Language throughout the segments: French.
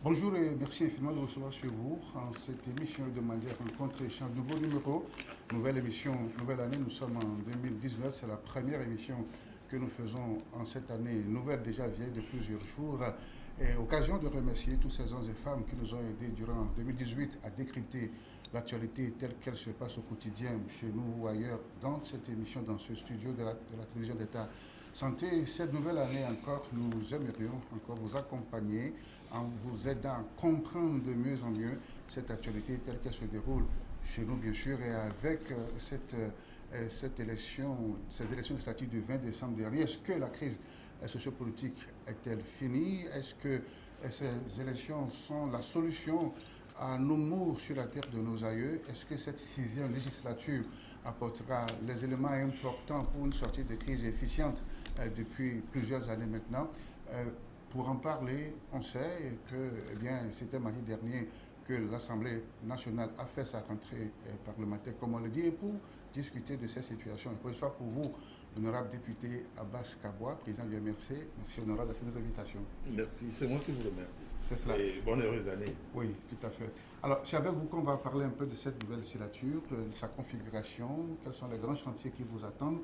Bonjour et merci infiniment de recevoir chez vous en cette émission de manière rencontre échange. Nouveau numéro, nouvelle émission, nouvelle année. Nous sommes en 2019. C'est la première émission que nous faisons en cette année nouvelle déjà vieille de plusieurs jours. Et occasion de remercier tous ces hommes et femmes qui nous ont aidés durant 2018 à décrypter l'actualité telle qu'elle se passe au quotidien chez nous ou ailleurs dans cette émission, dans ce studio de la télévision d'État Santé. Cette nouvelle année encore, nous aimerions encore vous accompagner en vous aidant à comprendre de mieux en mieux cette actualité telle qu'elle se déroule chez nous, bien sûr, et avec cette élection, ces élections législatives du 20 décembre dernier. Est-ce que la crise sociopolitique est-elle finie? Est-ce que ces élections sont la solution à nos maux sur la terre de nos aïeux? Est-ce que cette sixième législature apportera les éléments importants pour une sortie de crise efficiente depuis plusieurs années maintenant? Pour en parler, on sait que c'était mardi dernier que l'Assemblée nationale a fait sa rentrée parlementaire, comme on le dit, et pour discuter de ces situations. Et pour pour vous, l'honorable député Abbas Kabwa, président du MRC, merci honorable de cette invitation. Merci, c'est moi qui vous remercie. C'est cela. Et bonne heureuse année. Oui, tout à fait. Alors, c'est avec vous qu'on va parler un peu de cette nouvelle législature, de sa configuration, quels sont les grands chantiers qui vous attendent.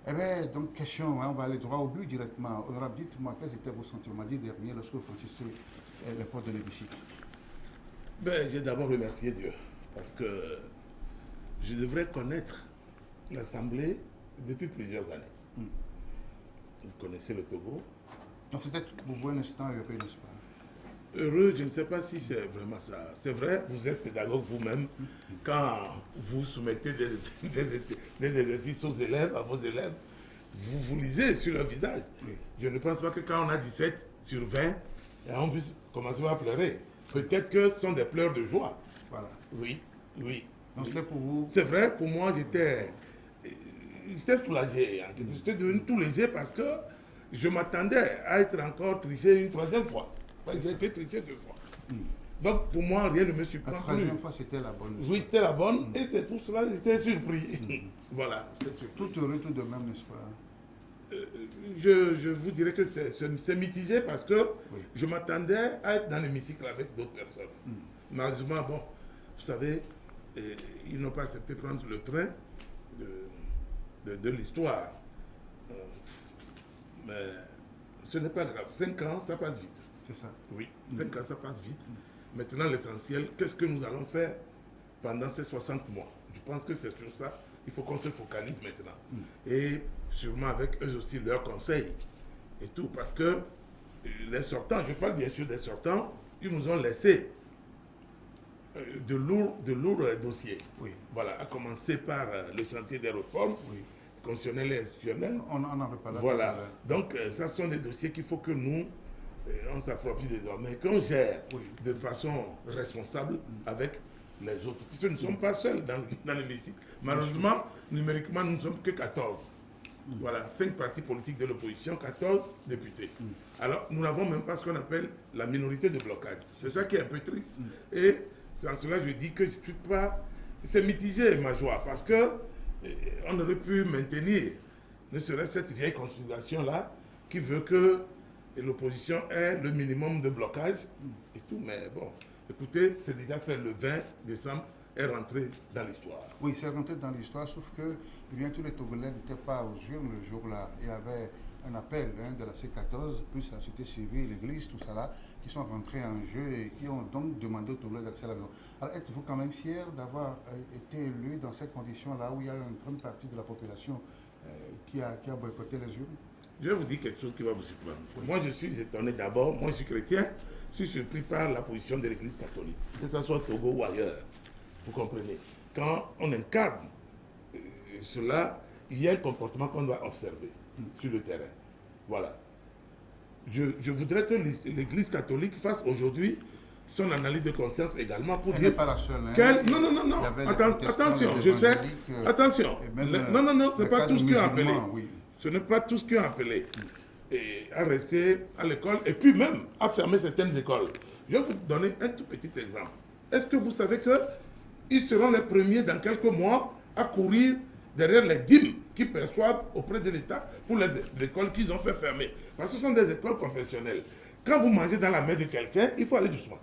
Eh bien, donc, question, on va aller droit au but directement. Honorable, dites-moi, quels étaient vos sentiments mardi dernier lorsque vous franchissez les portes de l'hémicycle? J'ai d'abord remercié Dieu, parce que je devrais connaître l'Assemblée depuis plusieurs années. Vous connaissez le Togo. Donc, c'était pour vous un instant heureux, n'est-ce pas? Heureux, je ne sais pas si c'est vraiment ça. C'est vrai, vous êtes pédagogue vous-même. Quand vous soumettez des exercices aux élèves, à vos élèves, vous lisez sur leur visage. Oui. Je ne pense pas que quand on a 17 sur 20, on puisse commencer à pleurer. Peut-être que ce sont des pleurs de joie. Voilà. Oui, oui. Donc c'était pour vous? C'est vrai, pour moi, j'étais soulagé. J'étais devenu tout léger parce que je m'attendais à être encore triché une troisième fois. J'ai été triché 2 fois. Donc pour moi, rien ne me surprend plus. La troisième fois, c'était la bonne. Oui, c'était la bonne. Et c'est pour cela que j'étais surpris. Voilà, j'étais surpris. Tout heureux tout de même, n'est-ce pas? Je vous dirais que c'est mitigé parce que je m'attendais à être dans l'hémicycle avec d'autres personnes. Malheureusement, bon, vous savez, ils n'ont pas accepté de prendre le train de l'histoire. Mais ce n'est pas grave. 5 ans, ça passe vite. C'est ça. Oui, 5 ans, ça passe vite. Maintenant, l'essentiel, qu'est-ce que nous allons faire pendant ces 60 mois? Je pense que c'est sur ça il faut qu'on se focalise maintenant. Et sûrement avec eux aussi leurs conseils et tout. Parce que les sortants, je parle bien sûr des sortants, ils nous ont laissé de lourds dossiers. Oui. Voilà, à commencer par le chantier des réformes constitutionnelles et institutionnelles. On en reparlera. Voilà. Donc, ça sont des dossiers qu'il faut que nous, on s'approprie désormais, qu'on gère de façon responsable avec les autres. Puisque nous ne sommes pas seuls dans l'hémicycle. Malheureusement, numériquement, nous ne sommes que 14. Voilà, 5 partis politiques de l'opposition, 14 députés. Alors, nous n'avons même pas ce qu'on appelle la minorité de blocage. C'est ça qui est un peu triste. Et c'est en cela que je dis que je ne suis pas... C'est mitigé, ma joie, parce que on aurait pu maintenir, ne serait-ce cette vieille configuration-là, qui veut que l'opposition ait le minimum de blocage et tout, mais bon, écoutez, c'est déjà fait le 20 décembre, est rentré dans l'histoire. Oui, c'est rentré dans l'histoire, sauf que tous les Togolais n'étaient pas aux urnes le jour-là. Il y avait un appel de la C14, plus la société civile, l'église, tout ça là, qui sont rentrés en jeu et qui ont donc demandé aux Togolais d'accès à la maison. Alors, êtes-vous quand même fier d'avoir été élu dans ces conditions-là où il y a une grande partie de la population qui a boycotté les urnes? Je vais vous dire quelque chose qui va vous surprendre. Moi, je suis étonné d'abord, moi je suis chrétien, je suis surpris par la position de l'Église catholique, que ce soit au Togo ou ailleurs. Vous comprenez? Quand on incarne cela, il y a un comportement qu'on doit observer sur le terrain. Voilà. Je voudrais que l'Église catholique fasse aujourd'hui son analyse de conscience également pour dire... pas la seule. Hein. Non. Attention, je sais. Attention. Non, c'est pas tout ce qui est appelé. Oui. Ce n'est pas tout ce qui est appelé. Et à rester à l'école et puis même à fermer certaines écoles. Je vais vous donner un tout petit exemple. Est-ce que vous savez qu'ils seront les premiers dans quelques mois à courir derrière les dîmes qu'ils perçoivent auprès de l'État pour les écoles qu'ils ont fait fermer? Parce que ce sont des écoles confessionnelles. quand vous mangez dans la main de quelqu'un, il faut aller doucement.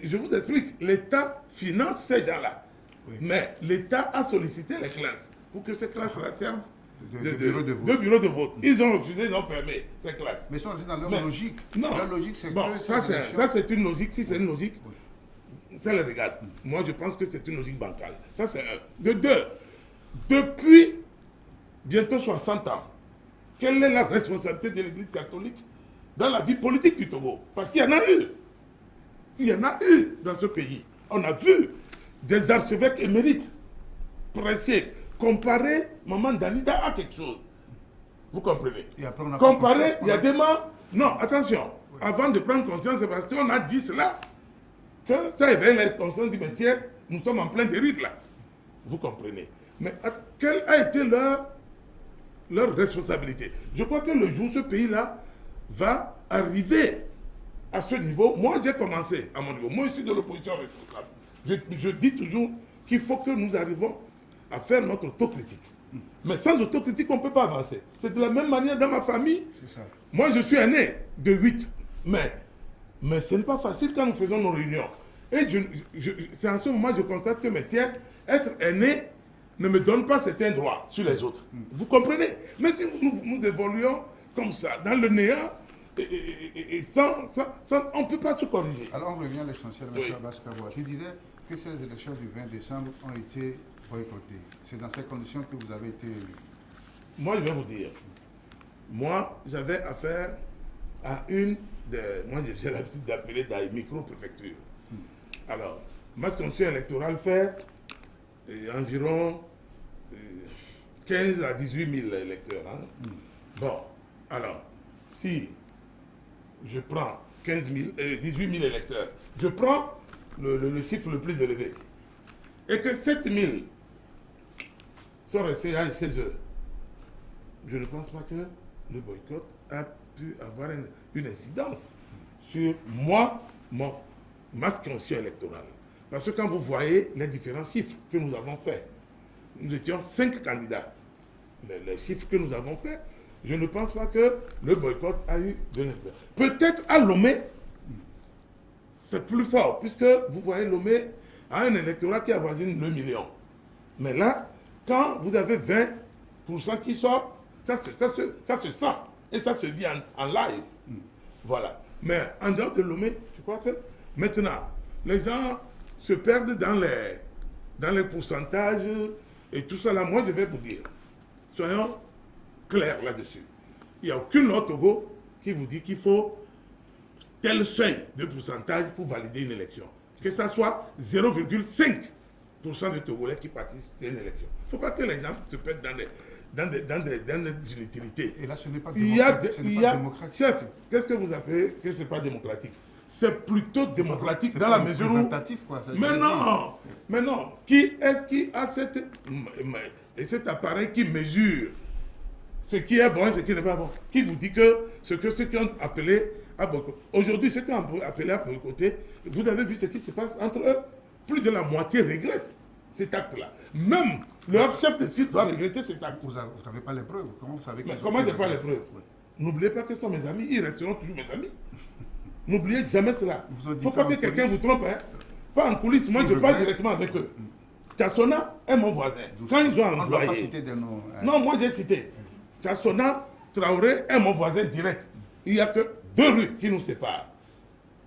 Je vous explique, l'État finance ces gens-là. Oui. Mais l'État a sollicité les classes pour que ces classes-là servent de bureau de vote. Ils ont refusé, ils ont fermé ces classes. Mais ils sont dans leur logique. Non. Leur logique, c'est bon, que ça c'est une logique. Si c'est une logique, ça les regarde. Moi, je pense que c'est une logique bancale. Ça, c'est un. De deux, depuis bientôt 60 ans, quelle est la responsabilité de l'Église catholique dans la vie politique du Togo? Parce qu'il y en a eu. Il y en a eu dans ce pays. On a vu des archevêques émérites, pressés, comparer Maman Danida à quelque chose. Vous comprenez? Comparer, il y a des membres. Non, attention. Oui. Avant de prendre conscience, c'est parce qu'on a dit cela que ça éveille les consciences du métier. Nous sommes en plein dérive là. Vous comprenez? Mais quelle a été leur responsabilité? Je crois que le jour où ce pays-là va arriver à ce niveau, moi j'ai commencé à mon niveau. Moi je suis de l'opposition responsable. Je dis toujours qu'il faut que nous arrivions à faire notre autocritique. Mais sans autocritique, on ne peut pas avancer. C'est de la même manière dans ma famille. Ça. Moi je suis aîné de 8. Mais ce n'est pas facile quand nous faisons nos réunions. Et c'est en ce moment que je constate que être aîné ne me donne pas certains droits sur les autres. Vous comprenez? Mais si nous évoluons comme ça, dans le néant, et on ne peut pas se corriger. Alors on revient à l'essentiel, M. Abbas Kaboua. Je dirais que ces élections du 20 décembre ont été boycottées. C'est dans ces conditions que vous avez été élu. Moi, je vais vous dire. Moi, j'avais affaire à une des... Moi, j'ai l'habitude d'appeler des micro-préfectures. Alors, ma circonscription électorale fait environ 15 à 18 000 électeurs. Hein. Bon, alors, si je prends 18 000 électeurs, je prends le chiffre le plus élevé, et que 7 000 sont restés chez eux, je ne pense pas que le boycott a pu avoir une incidence sur ma circonscription électorale. Parce que quand vous voyez les différents chiffres que nous avons faits, nous étions 5 candidats. Les chiffres que nous avons faits, je ne pense pas que le boycott a eu de l'influence. Peut-être à Lomé, c'est plus fort, puisque vous voyez Lomé a un électorat qui avoisine 2 millions. Mais là, quand vous avez 20% qui sortent, ça se sent. Et ça se vit en live. Voilà. Mais en dehors de Lomé, je crois que maintenant, les gens se perdent dans les pourcentages et tout ça. Là, moi, je vais vous dire, soyons clairs là-dessus. Il n'y a aucune loi au Togo qui vous dit qu'il faut tel seuil de pourcentage pour valider une élection. Que ça soit 0,5% de Togolais qui participent à une élection. Il ne faut pas que les gens se perdent dans des inutilités. Et là, ce n'est pas démocratique. Chef, qu'est-ce que vous appelez que ce n'est pas démocratique? C'est plutôt démocratique dans la mesure où... Quoi, mais non. Qui est-ce qui a cet appareil qui mesure ce qui est bon et ce qui n'est pas bon? Qui vous dit que ceux qui ont appelé à boycotter... Aujourd'hui, ceux qui ont appelé à boycotter, vous avez vu ce qui se passe entre eux? Plus de la moitié regrette cet acte-là. Même leur chef de file doit regretter cet acte. Vous n'avez pas les preuves. Comment vous savez comment je n'ai pas les preuves? N'oubliez pas que ce sont mes amis. Ils resteront toujours mes amis. N'oubliez jamais cela. Il ne faut pas que quelqu'un vous trompe. Hein. Pas en coulisses. Moi, je parle directement avec eux. Tchassona est mon voisin. Quand ils ont envoyé... On ne doit pas citer des noms. Non, moi j'ai cité. Tchassona, Traoré est mon voisin direct. Il n'y a que 2 rues qui nous séparent.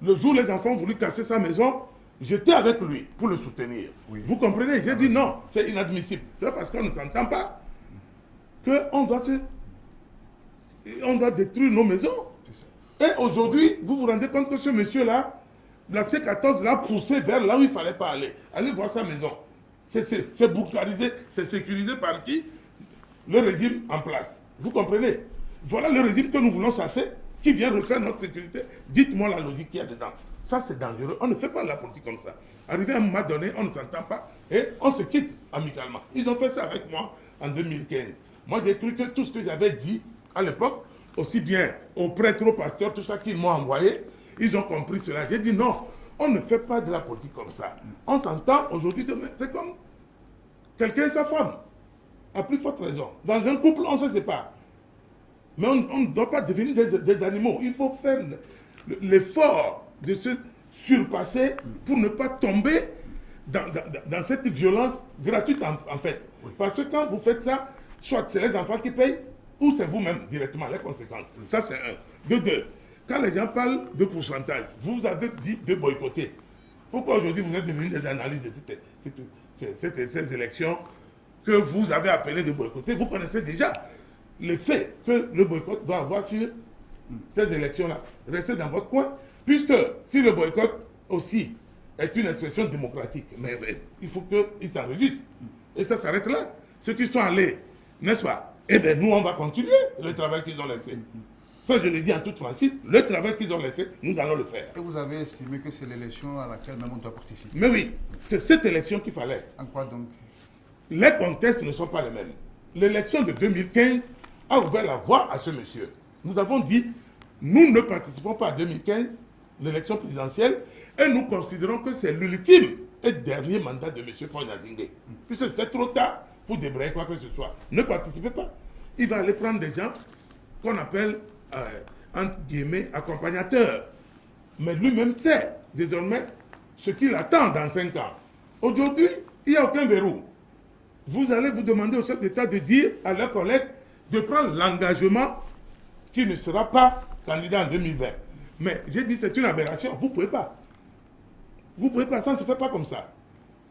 Le jour où les enfants ont voulu casser sa maison, j'étais avec lui pour le soutenir. Oui. Vous comprenez? J'ai dit non, c'est inadmissible. C'est parce qu'on ne s'entend pas qu'on doit détruire nos maisons. Et aujourd'hui, vous vous rendez compte que ce monsieur-là, la C14 l'a poussé vers là où il ne fallait pas aller. Allez voir sa maison. C'est bouclarisé, c'est sécurisé par qui? Le régime en place. Vous comprenez? Voilà le régime que nous voulons chasser, qui vient refaire notre sécurité. Dites-moi la logique qu'il y a dedans. Ça, c'est dangereux. On ne fait pas de la politique comme ça. Arrivé à un moment donné, on ne s'entend pas et on se quitte amicalement. Ils ont fait ça avec moi en 2015. Moi, j'ai cru que tout ce que j'avais dit à l'époque, aussi bien aux prêtres, aux pasteurs, tout ça qu'ils m'ont envoyé, ils ont compris cela. J'ai dit non, on ne fait pas de la politique comme ça. On s'entend aujourd'hui, c'est comme quelqu'un et sa femme. À plus forte raison. Dans un couple, on se sépare. Mais on ne doit pas devenir des animaux. Il faut faire l'effort de se surpasser pour ne pas tomber dans cette violence gratuite en fait. Oui. Parce que quand vous faites ça, soit c'est les enfants qui payent, ou c'est vous-même directement les conséquences. Oui. Ça c'est un. De deux, quand les gens parlent de pourcentage, vous avez dit de boycotter. Pourquoi aujourd'hui vous êtes devenu des analyses de ces élections que vous avez appelé de boycotter? Vous connaissez déjà l'effet que le boycott doit avoir sur ces élections-là. Restez dans votre coin, puisque si le boycott aussi est une expression démocratique, mais il faut qu'ils s'enregistrent. Et ça s'arrête là. Ceux qui sont allés, n'est-ce pas? Eh bien, nous, on va continuer le travail qu'ils ont laissé. Ça, je le dis en toute franchise, le travail qu'ils ont laissé, nous allons le faire. Et vous avez estimé que c'est l'élection à laquelle même on doit participer? Mais oui, c'est cette élection qu'il fallait. En quoi donc? Les contextes ne sont pas les mêmes. L'élection de 2015 a ouvert la voie à ce monsieur. Nous avons dit, nous ne participons pas à 2015, l'élection présidentielle, et nous considérons que c'est l'ultime et dernier mandat de M. Faure-Gnassingbe. Puisque c'est trop tard pour débrayer quoi que ce soit. Ne participez pas. Il va aller prendre des gens qu'on appelle, entre guillemets, accompagnateurs. Mais lui-même sait désormais ce qu'il attend dans 5 ans. Aujourd'hui, il n'y a aucun verrou. Vous allez vous demander au chef d'État de dire à leurs collègues de prendre l'engagement qu'il ne sera pas candidat en 2020. Mais j'ai dit c'est une aberration. Vous ne pouvez pas. Vous ne pouvez pas, ça ne se fait pas comme ça.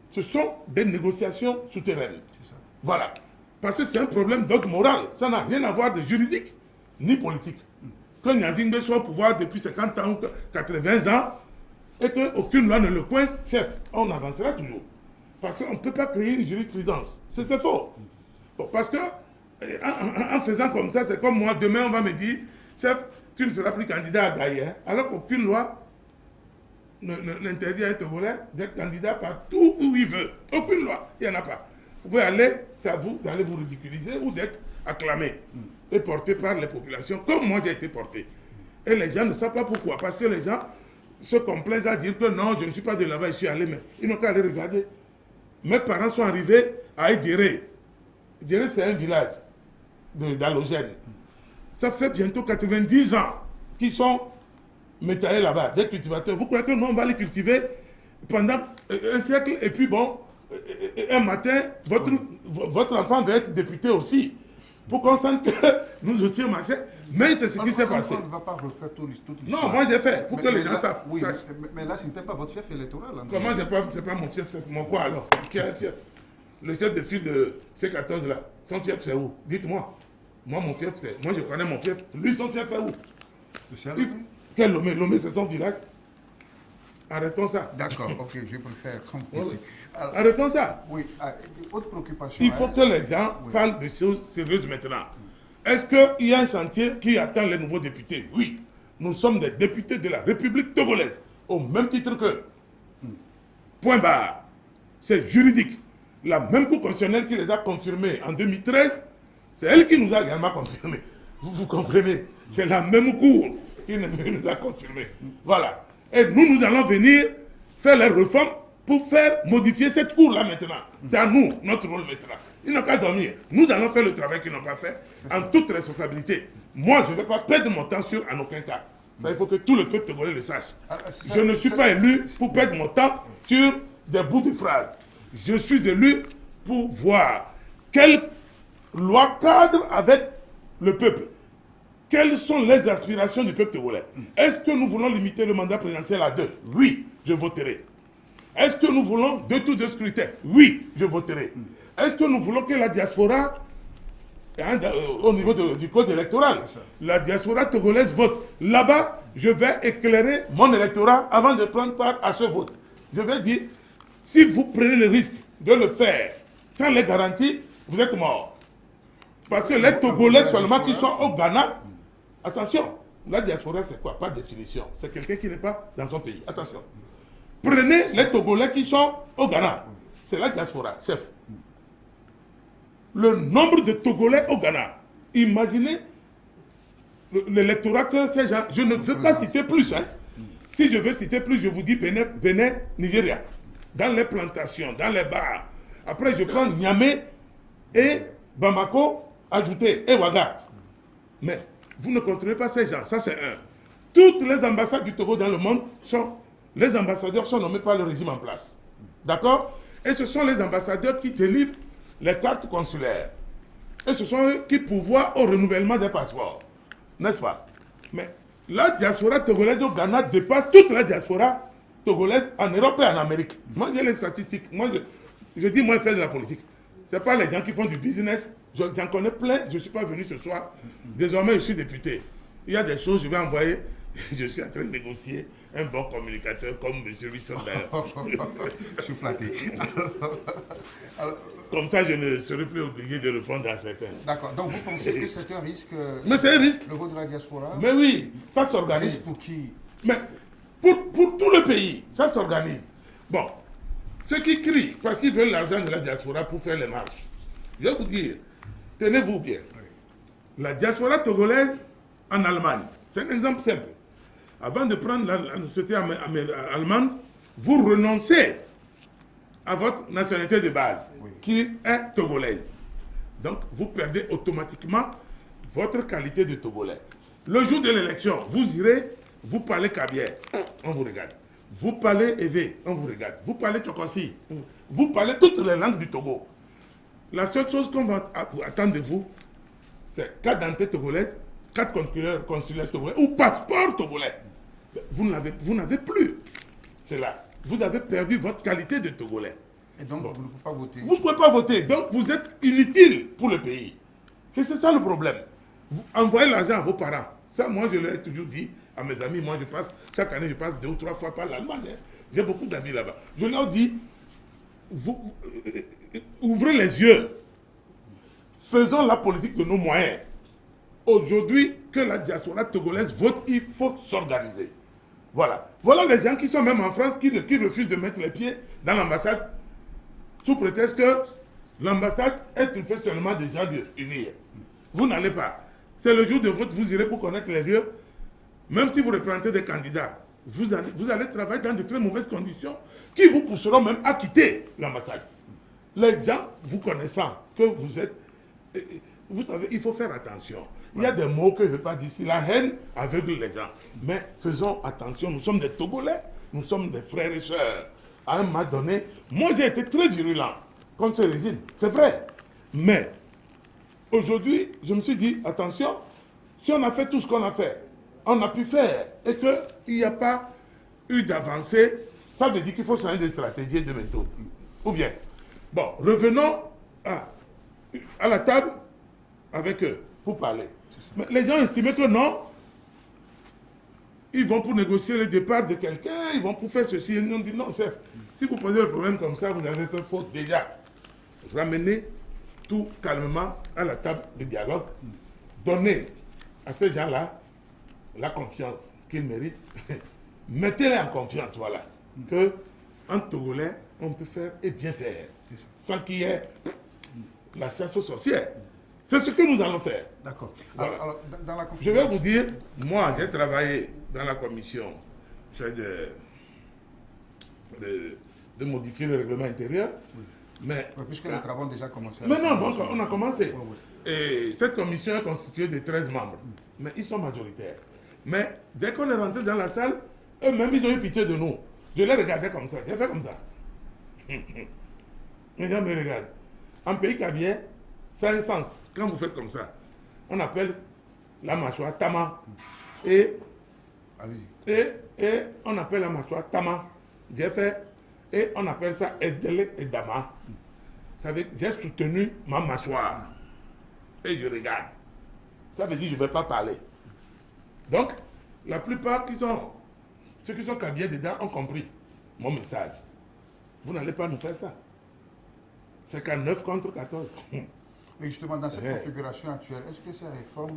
Ce sont des négociations souterraines. C'est ça. Voilà. Parce que c'est un problème d'ordre moral. Ça n'a rien à voir de juridique ni politique. Que Gnassingbe soit au pouvoir depuis 50 ans ou 80 ans et qu'aucune loi ne le coince, chef, on avancera toujours. Parce qu'on ne peut pas créer une jurisprudence. C'est faux. Bon, parce que en faisant comme ça, c'est comme moi, demain on va me dire, chef, tu ne seras plus candidat à Gaïa, hein, alors qu'aucune loi n'interdit à un Togolais d'être candidat partout où il veut. Aucune loi, il n'y en a pas. Vous pouvez aller, c'est à vous d'aller vous ridiculiser ou d'être acclamé et porté par les populations, comme moi j'ai été porté. Et les gens ne savent pas pourquoi, parce que les gens se complaisent à dire que non, je ne suis pas de là-bas, je suis allé, mais ils n'ont qu'à aller regarder. Mes parents sont arrivés à Edjéré. Edjéré, c'est un village d'halogène. Ça fait bientôt 90 ans qu'ils sont métallés là-bas, des cultivateurs. Vous croyez que nous, on va les cultiver pendant un siècle et puis bon, un matin, votre enfant va être député aussi. Pour qu'on sente que nous aussi on marchait. Mais c'est ce qui s'est passé. On ne va pas refaire toute l'histoire. Non, moi j'ai fait, pour que les gens savent. Oui, mais là, ce n'était pas votre fief électoral. Comment c'est pas mon fief, c'est mon quoi alors? Qui a un fief? Le chef de file de C14 là, son fief c'est où? Dites-moi. Moi mon fief c'est... Moi je connais mon fief. Lui son fief c'est où? Quel Lomé? Lomé c'est son village. Arrêtons ça. D'accord, ok, je préfère comprendre. Oui. Arrêtons ça. Oui, autre préoccupation. Il faut que les gens parlent de choses sérieuses maintenant. Est-ce qu'il y a un chantier qui attend les nouveaux députés? Oui. Nous sommes des députés de la République togolaise, au même titre que. Point barre. C'est juridique. La même Cour constitutionnelle qui les a confirmés en 2013, c'est elle qui nous a également confirmés. Vous comprenez? C'est la même Cour qui nous a confirmés. Voilà. Et nous allons venir faire les réformes pour faire modifier cette cour-là maintenant. C'est à nous, notre rôle maintenant. Ils n'ont qu'à dormir. Nous allons faire le travail qu'ils n'ont pas fait en toute responsabilité. Moi, je ne vais pas perdre mon temps sur en aucun cas. Ça, il faut que tout le peuple togolais le sache. Je ne suis pas élu pour perdre mon temps sur des bouts de phrases. Je suis élu pour voir quelle loi cadre avec le peuple. Quelles sont les aspirations du peuple togolais? Est-ce que nous voulons limiter le mandat présidentiel à 2? Oui, je voterai. Est-ce que nous voulons 2 tours de scrutin? Oui, je voterai. Est-ce que nous voulons que la diaspora, au niveau du code électoral, la diaspora togolaise vote? Là-bas, je vais éclairer mon électorat avant de prendre part à ce vote. Je vais dire, si vous prenez le risque de le faire sans les garanties, vous êtes mort. Parce que les Togolais seulement qui sont au Ghana, attention, la diaspora c'est quoi? Pas définition. C'est quelqu'un qui n'est pas dans son pays. Attention. Prenez les Togolais qui sont au Ghana. C'est la diaspora, chef. Le nombre de Togolais au Ghana. Imaginez l'électorat que ces gens... Je ne veux pas citer plus. Hein. Si je veux citer plus, je vous dis Bénin, Nigeria. Dans les plantations, dans les bars. Après, je prends Niamey et Bamako, ajouté, et Ouaga. Mais vous ne contrôlez pas ces gens. Ça, c'est un. Toutes les ambassades du Togo dans le monde les ambassadeurs sont nommés par le régime en place. D'accord? Et ce sont les ambassadeurs qui délivrent les cartes consulaires. Et ce sont eux qui pourvoient au renouvellement des passeports. N'est-ce pas? Mais la diaspora togolaise au Ghana dépasse toute la diaspora togolaise en Europe et en Amérique. Moi, j'ai les statistiques. Moi, je dis, moi, je fais de la politique. Ce n'est pas les gens qui font du business. J'en connais plein. Je ne suis pas venu ce soir. Désormais, je suis député. Il y a des choses, je vais envoyer. Je suis en train de négocier un bon communicateur comme M. Wilson d'ailleurs. Je suis flatté. Comme ça, je ne serai plus obligé de répondre à certains. D'accord. Donc, vous pensez que c'est un risque? Mais c'est un risque. Le vote de la diaspora? Mais oui, ça s'organise. Pour qui? Mais pour tout le pays, ça s'organise. Bon, ceux qui crient parce qu'ils veulent l'argent de la diaspora pour faire les marches, je vais vous dire, tenez-vous bien. La diaspora togolaise en Allemagne, c'est un exemple simple. Avant de prendre la nationalité allemande, vous renoncez à votre nationalité de base, qui est togolaise. Donc, vous perdez automatiquement votre qualité de Togolais. Le jour de l'élection, vous irez, vous parlez Kabier, on vous regarde. Vous parlez Evé, on vous regarde. Vous parlez Tchokosi, vous parlez toutes les langues du Togo. La seule chose qu'on va attendre de vous, c'est carte d'identité togolaise, carte consulaire togolaise ou passeport togolais. Vous n'avez plus cela. Vous avez perdu votre qualité de Togolais. Et donc, vous ne pouvez pas voter. Vous ne pouvez pas voter. Donc, vous êtes inutile pour le pays. C'est ça le problème. Vous envoyez l'argent à vos parents. Ça, moi, je l'ai toujours dit à mes amis. Moi, chaque année, je passe 2 ou 3 fois par l'Allemagne. Hein. J'ai beaucoup d'amis là-bas. Je leur dis, ouvrez les yeux. Faisons la politique de nos moyens. Aujourd'hui, que la diaspora togolaise vote, il faut s'organiser. Voilà. Voilà les gens qui sont même en France, qui refusent de mettre les pieds dans l'ambassade, sous prétexte que l'ambassade est une fête seulement des gens unis. Vous n'allez pas. C'est le jour de vote, vous irez pour connaître les lieux. Même si vous représentez des candidats, vous allez travailler dans de très mauvaises conditions qui vous pousseront même à quitter l'ambassade. Les gens, vous connaissant que vous êtes... Vous savez, il faut faire attention. Il y a des mots que je ne vais pas dire ici. La haine aveugle les gens. Mais faisons attention. Nous sommes des Togolais. Nous sommes des frères et sœurs. À un moment donné, moi j'ai été très virulent contre ce régime. C'est vrai. Mais aujourd'hui, je me suis dit, attention, si on a fait tout ce qu'on a fait, on a pu faire, et qu'il n'y a pas eu d'avancée, ça veut dire qu'il faut changer de stratégie et de méthode. Ou bien, bon, revenons à la table avec eux pour parler. Mais les gens estimaient que non, ils vont pour négocier le départ de quelqu'un, ils vont pour faire ceci. Et nous on dit non, chef, si vous posez le problème comme ça, vous avez fait faute déjà. Ramenez tout calmement à la table de dialogue. Donnez à ces gens-là la confiance qu'ils méritent. Mettez-les en confiance, voilà. Que en Togolais, on peut faire et bien faire. Sans qu'il y ait la chasse aux sorcières. C'est ce que nous allons faire. D'accord. Voilà. Alors, dans la Je vais vous dire, moi, j'ai travaillé dans la commission de modifier le règlement intérieur. Oui. Mais, puisque les travaux ont déjà commencé. Mais non, donc on a commencé. Oui. Et cette commission est constituée de 13 membres. Mais ils sont majoritaires. Mais dès qu'on est rentré dans la salle, eux-mêmes, ils ont eu pitié de nous. Je les regardais comme ça. J'ai fait comme ça. Les gens me regardent. En pays Kabylie, ça a un sens. Quand vous faites comme ça, on appelle la mâchoire Tama. Et on appelle la mâchoire Tama. J'ai fait, et on appelle ça Edele et Dama. Ça veut dire j'ai soutenu ma mâchoire. Et je regarde. Ça veut dire que je ne vais pas parler. Donc, la plupart ceux qui sont Kabylie dedans ont compris mon message. Vous n'allez pas nous faire ça. C'est qu'à 9 contre 14. Mais justement, dans cette configuration actuelle, est-ce que ces réformes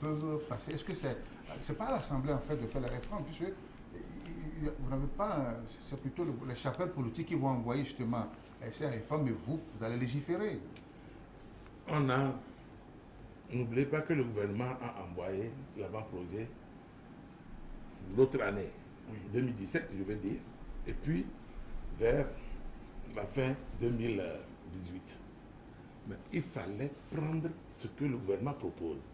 peuvent passer? Est-ce que c'est pas à l'Assemblée en fait de faire les réformes, puisque vous n'avez pas, c'est plutôt les chapelles politiques qui vont envoyer justement ces réformes, mais vous allez légiférer. N'oubliez pas que le gouvernement a envoyé l'avant-projet l'autre année, 2017 je vais dire, et puis vers la fin 2018. Mais il fallait prendre ce que le gouvernement propose.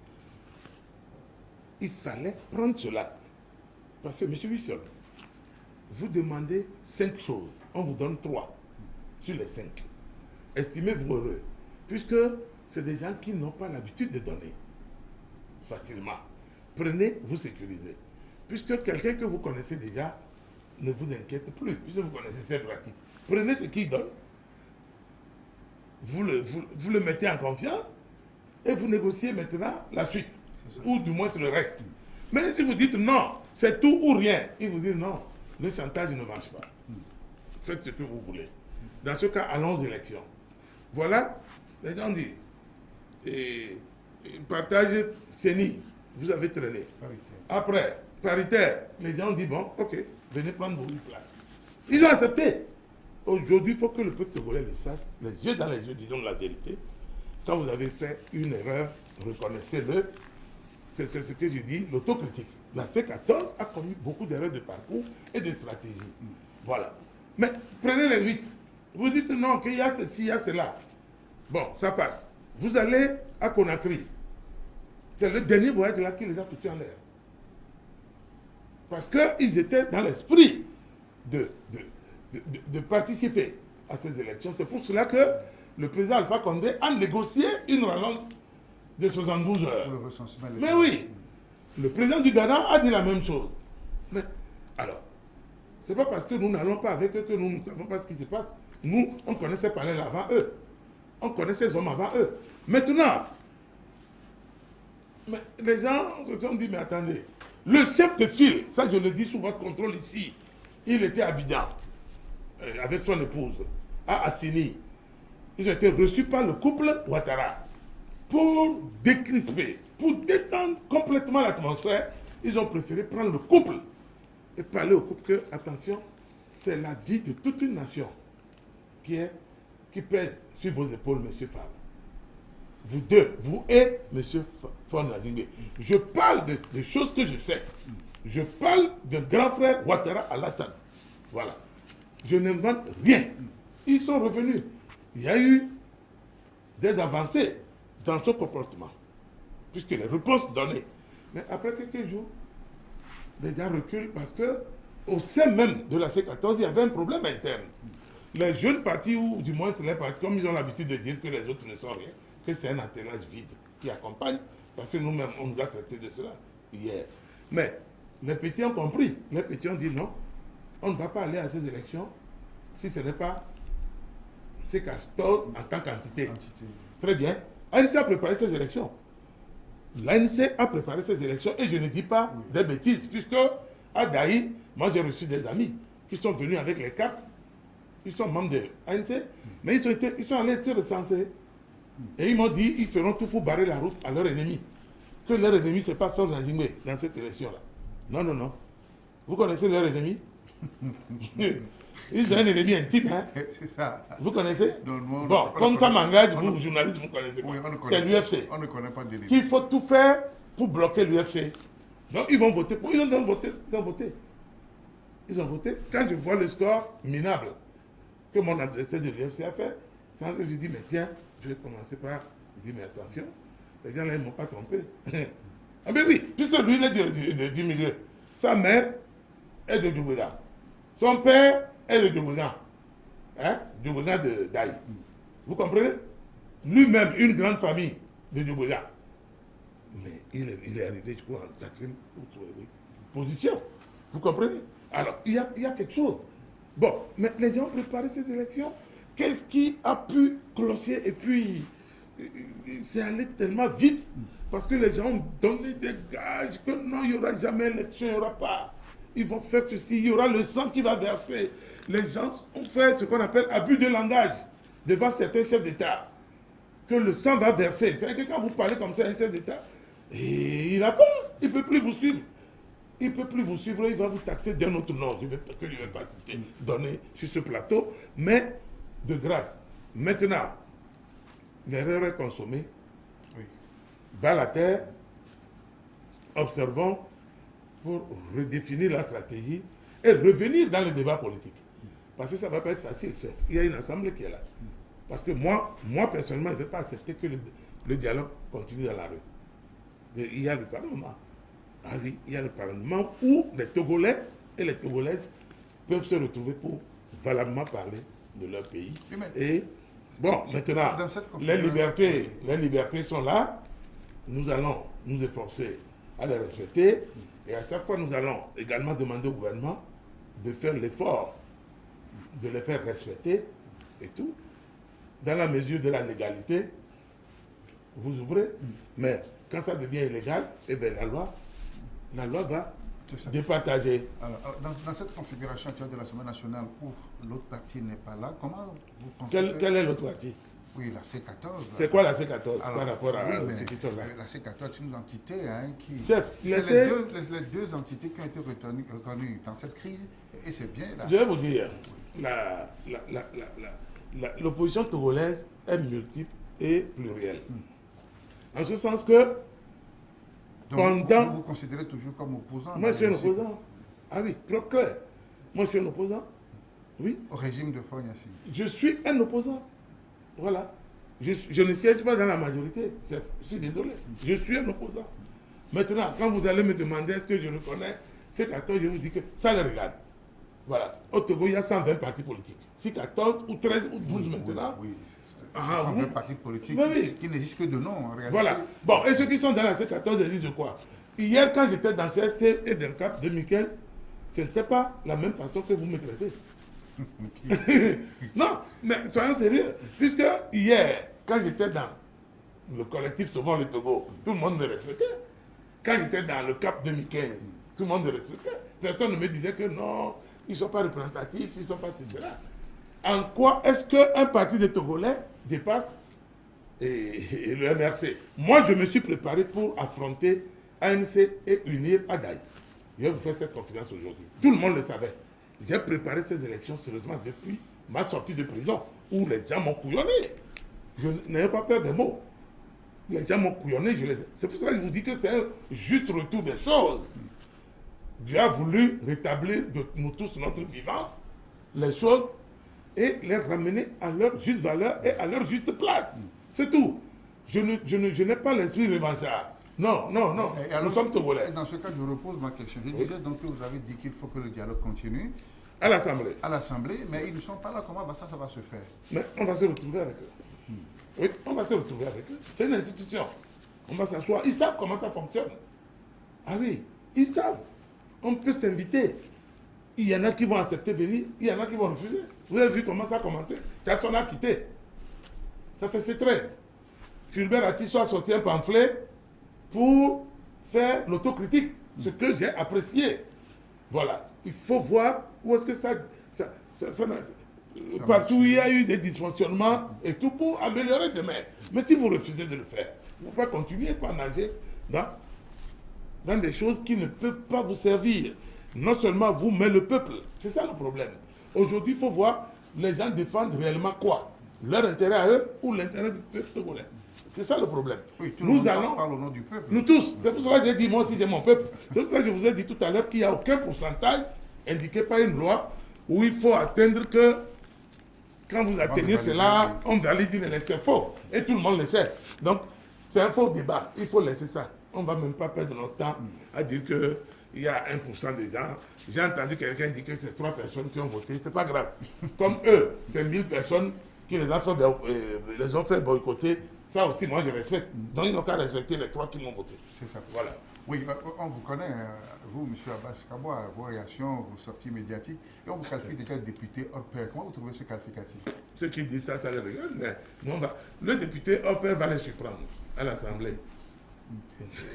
Il fallait prendre cela. Parce que, M. Wilson, vous demandez 5 choses, on vous donne 3 sur les 5. Estimez-vous heureux, puisque c'est des gens qui n'ont pas l'habitude de donner facilement. Prenez, vous sécurisez. Puisque quelqu'un que vous connaissez déjà ne vous inquiète plus, puisque vous connaissez ses pratiques. Prenez ce qu'il donne, vous le mettez en confiance et vous négociez maintenant la suite, ou du moins le reste. Mais si vous dites non, c'est tout ou rien, ils vous disent non, le chantage ne marche pas. Faites ce que vous voulez. Dans ce cas, allons aux élections. Voilà, les gens disent, partage CENI, vous avez traîné. Après, paritaire, les gens disent, bon, ok, venez prendre vos 8 places. Ils ont accepté. Aujourd'hui, il faut que le peuple togolais le sache, les yeux dans les yeux, disons la vérité. Quand vous avez fait une erreur, reconnaissez-le. C'est ce que je dis, l'autocritique. La C14 a commis beaucoup d'erreurs de parcours et de stratégie. Voilà. Mais prenez les 8. Vous dites non, qu'il y a ceci, il y a cela. Bon, ça passe. Vous allez à Conakry. C'est le dernier voyage là qui les a foutus en l'air. Parce qu'ils étaient dans l'esprit de participer à ces élections. C'est pour cela que le président Alpha Condé a négocié une rallonge de 72 heures. Pour le recensement. Mais oui, le président du Ghana a dit la même chose. Mais alors, c'est pas parce que nous n'allons pas avec eux que nous ne savons pas ce qui se passe. Nous, on connaissait parler avant eux. On connaissait ces hommes avant eux. Maintenant, mais les gens se sont dit, mais attendez, le chef de file, ça je le dis sous votre contrôle ici, il était à Abidjan, avec son épouse, à Assini. Ils ont été reçus par le couple Ouattara pour décrisper, pour détendre complètement l'atmosphère. Ils ont préféré prendre le couple et parler au couple que, attention, c'est la vie de toute une nation qui pèse sur vos épaules, M. Fabre. Vous deux, vous et M. Faure-Gnassingbé. Je parle des choses que je sais. Je parle d'un grand frère Ouattara Alassane. Voilà. Je n'invente rien. Ils sont revenus. Il y a eu des avancées dans son comportement, puisque les réponses données. Mais après quelques jours, les gens reculent parce que au sein même de la C14, il y avait un problème interne. Les jeunes partis, ou du moins les partis, comme ils ont l'habitude de dire que les autres ne sont rien, que c'est un attelage vide qui accompagne, parce que nous-mêmes, on nous a traité de cela hier. Mais les petits ont compris. Les petits ont dit non, on ne va pas aller à ces élections si ce n'est pas C14 en tant qu'entité. Très bien. ANC a préparé ces élections. L'ANC a préparé ces élections et je ne dis pas des bêtises, puisque à Daï, moi j'ai reçu des amis qui sont venus avec les cartes. Ils sont membres de l'ANC, mais ils sont allés être recensés. Et ils m'ont dit ils feront tout pour barrer la route à leur ennemi. Que leur ennemi, ce n'est pas Faure-Gnassingbé dans cette élection-là. Non, non, non. Vous connaissez leur ennemi? Ils ont un ennemi intime, hein? C'est ça. Vous connaissez? Non, bon, comme ça m'engage, vous, journalistes, vous connaissez pas. Oui, c'est l'UFC. On ne connaît pas d'ennemi. Qu'il faut tout faire pour bloquer l'UFC. Donc, ils vont voter. Ils ont voté. Ils ont voté. Quand je vois le score minable que mon adversaire de l'UFC a fait, c'est que je dis, mais tiens, je vais commencer par dire, mais attention, les gens là, ils ne m'ont pas trompé. Ah ben oui, puisque lui, il est du milieu. Sa mère est de Djoubouga. Son père est de Djoubouga. Hein? Djoubouga de Daï. Vous comprenez? Lui-même, une grande famille de Djoubouga. Mais il est arrivé, je crois, en 4e position. Vous comprenez? Alors, il y a quelque chose. Bon, mais les gens ont préparé ces élections. Qu'est-ce qui a pu clocher? Et puis, c'est allé tellement vite. Parce que les gens ont donné des gages que non, il n'y aura jamais élection, il n'y aura pas. Ils vont faire ceci, il y aura le sang qui va verser. Les gens ont fait ce qu'on appelle abus de langage devant certains chefs d'État. Que le sang va verser. C'est-à-dire que quand vous parlez comme ça à un chef d'État, et il n'a pas, il ne peut plus vous suivre. Il ne peut plus vous suivre, il va vous taxer d'un autre nom. Je ne vais pas citer, donner sur ce plateau, mais de grâce. Maintenant, l'erreur est consommée. Oui. Bas la terre, observons pour redéfinir la stratégie et revenir dans le débat politique. Parce que ça ne va pas être facile, chef. Il y a une assemblée qui est là. Parce que moi personnellement, je ne vais pas accepter que le dialogue continue dans la rue. Il y a le Parlement. Ah oui, il y a le Parlement où les Togolais et les Togolaises peuvent se retrouver pour valablement parler de leur pays. Et bon, maintenant, les libertés sont là. Nous allons nous efforcer à les respecter. Et à chaque fois, nous allons également demander au gouvernement de faire l'effort de les faire respecter et tout. Dans la mesure de la légalité, vous ouvrez. Mais quand ça devient illégal, eh bien la loi va départager. Alors, dans cette configuration actuelle de l'Assemblée nationale où l'autre parti n'est pas là, comment vous pensez Quel est l'autre parti? Oui, la C14. C'est quoi la C14 alors, par rapport à ceux qui sont là? La C14 est une entité qui... Chef, c'est les deux entités qui ont été reconnues dans cette crise, et c'est bien là. Je vais vous dire, l'opposition togolaise est multiple et plurielle. En ce sens que, donc, vous vous considérez toujours comme opposant? Moi, je suis un opposant. Ah oui, trop clair. Moi, je suis un opposant. Oui. Au régime de Faure Gnassingbé. Je suis un opposant. Voilà. Je ne siège pas dans la majorité. Je suis désolé. Je suis un opposant. Maintenant, quand vous allez me demander est-ce que je reconnais ces 14, je vous dis que ça les regarde. Voilà. Au Togo, il y a 120 partis politiques. Si 14 ou 13 ou 12 maintenant. Oui, c'est 120 partis politiques qui n'existent que de nom en réalité. Voilà. Bon, et ceux qui sont dans la C14 existent de quoi? Hier, quand j'étais dans CST et dans CAP 2015, ce n'est pas la même façon que vous me traitez. Non, mais soyons sérieux. Puisque hier, quand j'étais dans le collectif Sauvons le Togo, tout le monde me respectait. Quand j'étais dans le CAP 2015, tout le monde me respectait. Personne ne me disait que non, ils ne sont pas représentatifs, ils ne sont pas cela. En quoi est-ce qu'un parti de Togolais dépasse et le MRC? Moi, je me suis préparé pour affronter ANC et unir Adaï. Je vais vous faire cette confidence aujourd'hui. Tout le monde le savait. J'ai préparé ces élections sérieusement depuis ma sortie de prison, où les gens m'ont couillonné. Je n'avais pas peur des mots. Les gens m'ont couillonné, c'est pour cela que je vous dis que c'est un juste retour des choses. Dieu a voulu rétablir de nous tous notre vivant, les choses, et les ramener à leur juste valeur et à leur juste place. C'est tout. Je n'ai pas l'esprit revanchard. Non, non, non. Nous sommes Togolais. Dans ce cas, je repose ma question. Je disais donc que vous avez dit qu'il faut que le dialogue continue. À l'Assemblée. À l'Assemblée, mais ils ne sont pas là. Comment ça va se faire? Mais on va se retrouver avec eux. Oui, on va se retrouver avec eux. C'est une institution. On va s'asseoir. Ils savent comment ça fonctionne. Ah oui, ils savent. On peut s'inviter. Il y en a qui vont accepter venir, il y en a qui vont refuser. Vous avez vu comment ça a commencé? Chasson a quitté. Ça fait C13. Fulbert Atisso a sorti un pamphlet pour faire l'autocritique, ce que j'ai apprécié. Voilà. Il faut voir où est-ce que ça partout où il y a eu des dysfonctionnements et tout pour améliorer demain. Mais si vous refusez de le faire, vous ne pouvez pas continuer à nager dans des choses qui ne peuvent pas vous servir. Non seulement vous, mais le peuple. C'est ça le problème. Aujourd'hui, il faut voir les gens défendre réellement quoi? Leur intérêt à eux ou l'intérêt du peuple togolais? C'est ça le problème. Oui, nous allons parler au nom du peuple. Nous tous. C'est pour cela que j'ai dit, moi aussi j'ai mon peuple. C'est pour ça que je vous ai dit tout à l'heure qu'il n'y a aucun pourcentage indiqué par une loi où il faut atteindre que quand vous atteignez cela, on valide une élection. Faux. Et tout le monde le sait. Donc, c'est un faux débat. Il faut laisser ça. On ne va même pas perdre notre temps à dire qu'il y a 1% des gens. J'ai entendu quelqu'un dire que c'est 3 personnes qui ont voté. Ce n'est pas grave. Comme eux, c'est 1000 personnes qui les ont fait boycotter. Ça aussi, moi, je respecte. Donc, ils n'ont qu'à respecter les 3 qui m'ont voté. C'est ça. Voilà. Oui, on vous connaît, vous, M. Abbas Kaboua, vos réactions, vos sorties médiatiques, et on vous qualifie déjà de député hors pair. Comment vous trouvez ce qualificatif? Ceux qui disent ça, ça les regarde. Mais nous, le député hors pair va les surprendre à l'Assemblée.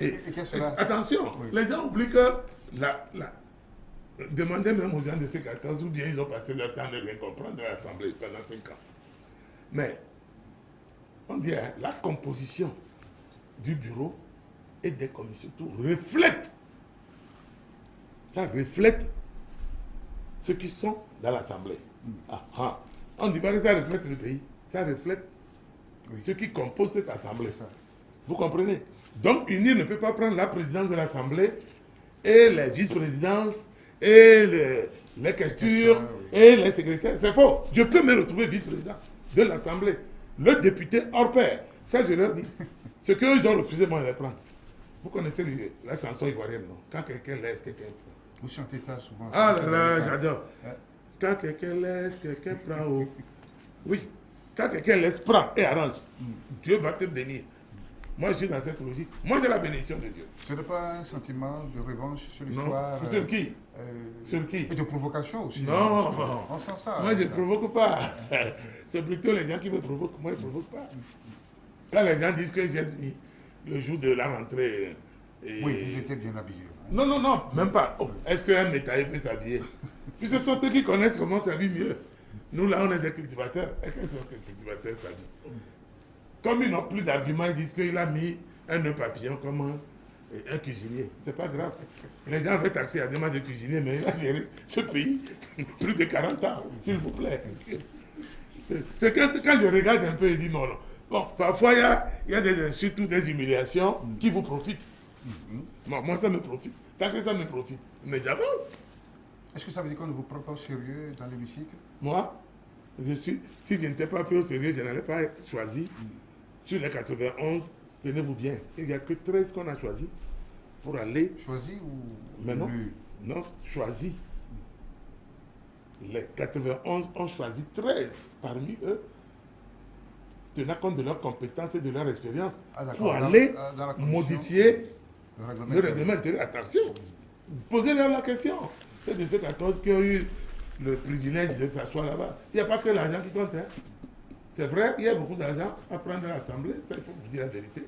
Et cela... Attention, oui. Les gens oublient que demandez même aux gens de ces 14 ou bien ils ont passé leur temps de rien comprendre à l'Assemblée pendant 5 ans. Mais, on dit, la composition du bureau et des commissions, tout reflète. Ça reflète ceux qui sont dans l'Assemblée. On ne dit pas que ça reflète le pays, ça reflète ceux qui composent cette Assemblée. Vous comprenez? Donc, UNIR ne peut pas prendre la présidence de l'Assemblée et les vice-présidences et les questures et les secrétaires. C'est faux. Je peux me retrouver vice-président de l'Assemblée. Le député hors pair. Ça, je leur dis. Ce qu'eux, ils ont refusé, moi, je vais prendre. Vous connaissez la chanson ivoirienne, non? Quand quelqu'un laisse, quelqu'un prend. Vous chantez ça souvent. Ah là là, j'adore. Quand quelqu'un laisse, quelqu'un prend. Oh. Oui, quand quelqu'un laisse, prend et arrange, Dieu va te bénir. Moi, je suis dans cette logique. Moi, j'ai la bénédiction de Dieu. Ce n'est pas un sentiment de revanche sur l'histoire? Sur qui? Sur qui? Et de provocation aussi. Non. On sent ça. Moi, je ne provoque pas. C'est plutôt les gens qui me provoquent. Moi, je ne provoque pas. Quand les gens disent que j'ai mis le jour de la rentrée... Oui, vous étiez bien habillé. Non, non, non, même pas. Oh, est-ce qu'un métaillé peut s'habiller? Puis ce sont eux qui connaissent comment s'habiller mieux. Nous, là, on est des cultivateurs. Est-ce que les cultivateurs s'habillent? Comme ils n'ont plus d'arguments, ils disent qu'il a mis un nœud papillon comme un cuisinier. C'est pas grave. Les gens avaient taxé à demande de cuisinier, mais il a géré ce pays plus de 40 ans, s'il vous plaît. C'est quand je regarde un peu, je dis non, non. Bon, parfois, il y a des insultes ou des humiliations qui vous profitent. Bon, moi, ça me profite. Tant que ça me profite, mais j'avance. Est-ce que ça veut dire qu'on ne vous prend pas au sérieux dans l'hémicycle? Moi, si je n'étais pas pris au sérieux, je n'allais pas être choisi. Sur les 91, tenez-vous bien, il n'y a que 13 qu'on a choisi pour aller... Choisi ou... Mais non, non, choisi. Les 91 ont choisi 13 parmi eux, tenant compte de leurs compétences et de leur expérience, pour aller modifier le règlement intérieur. Attention, posez-leur la question. C'est de ces 14 qui ont eu le privilège de s'asseoir là-bas. Il n'y a pas que l'argent qui compte. Hein. C'est vrai, il y a beaucoup d'argent à prendre à l'Assemblée, ça il faut vous dire la vérité.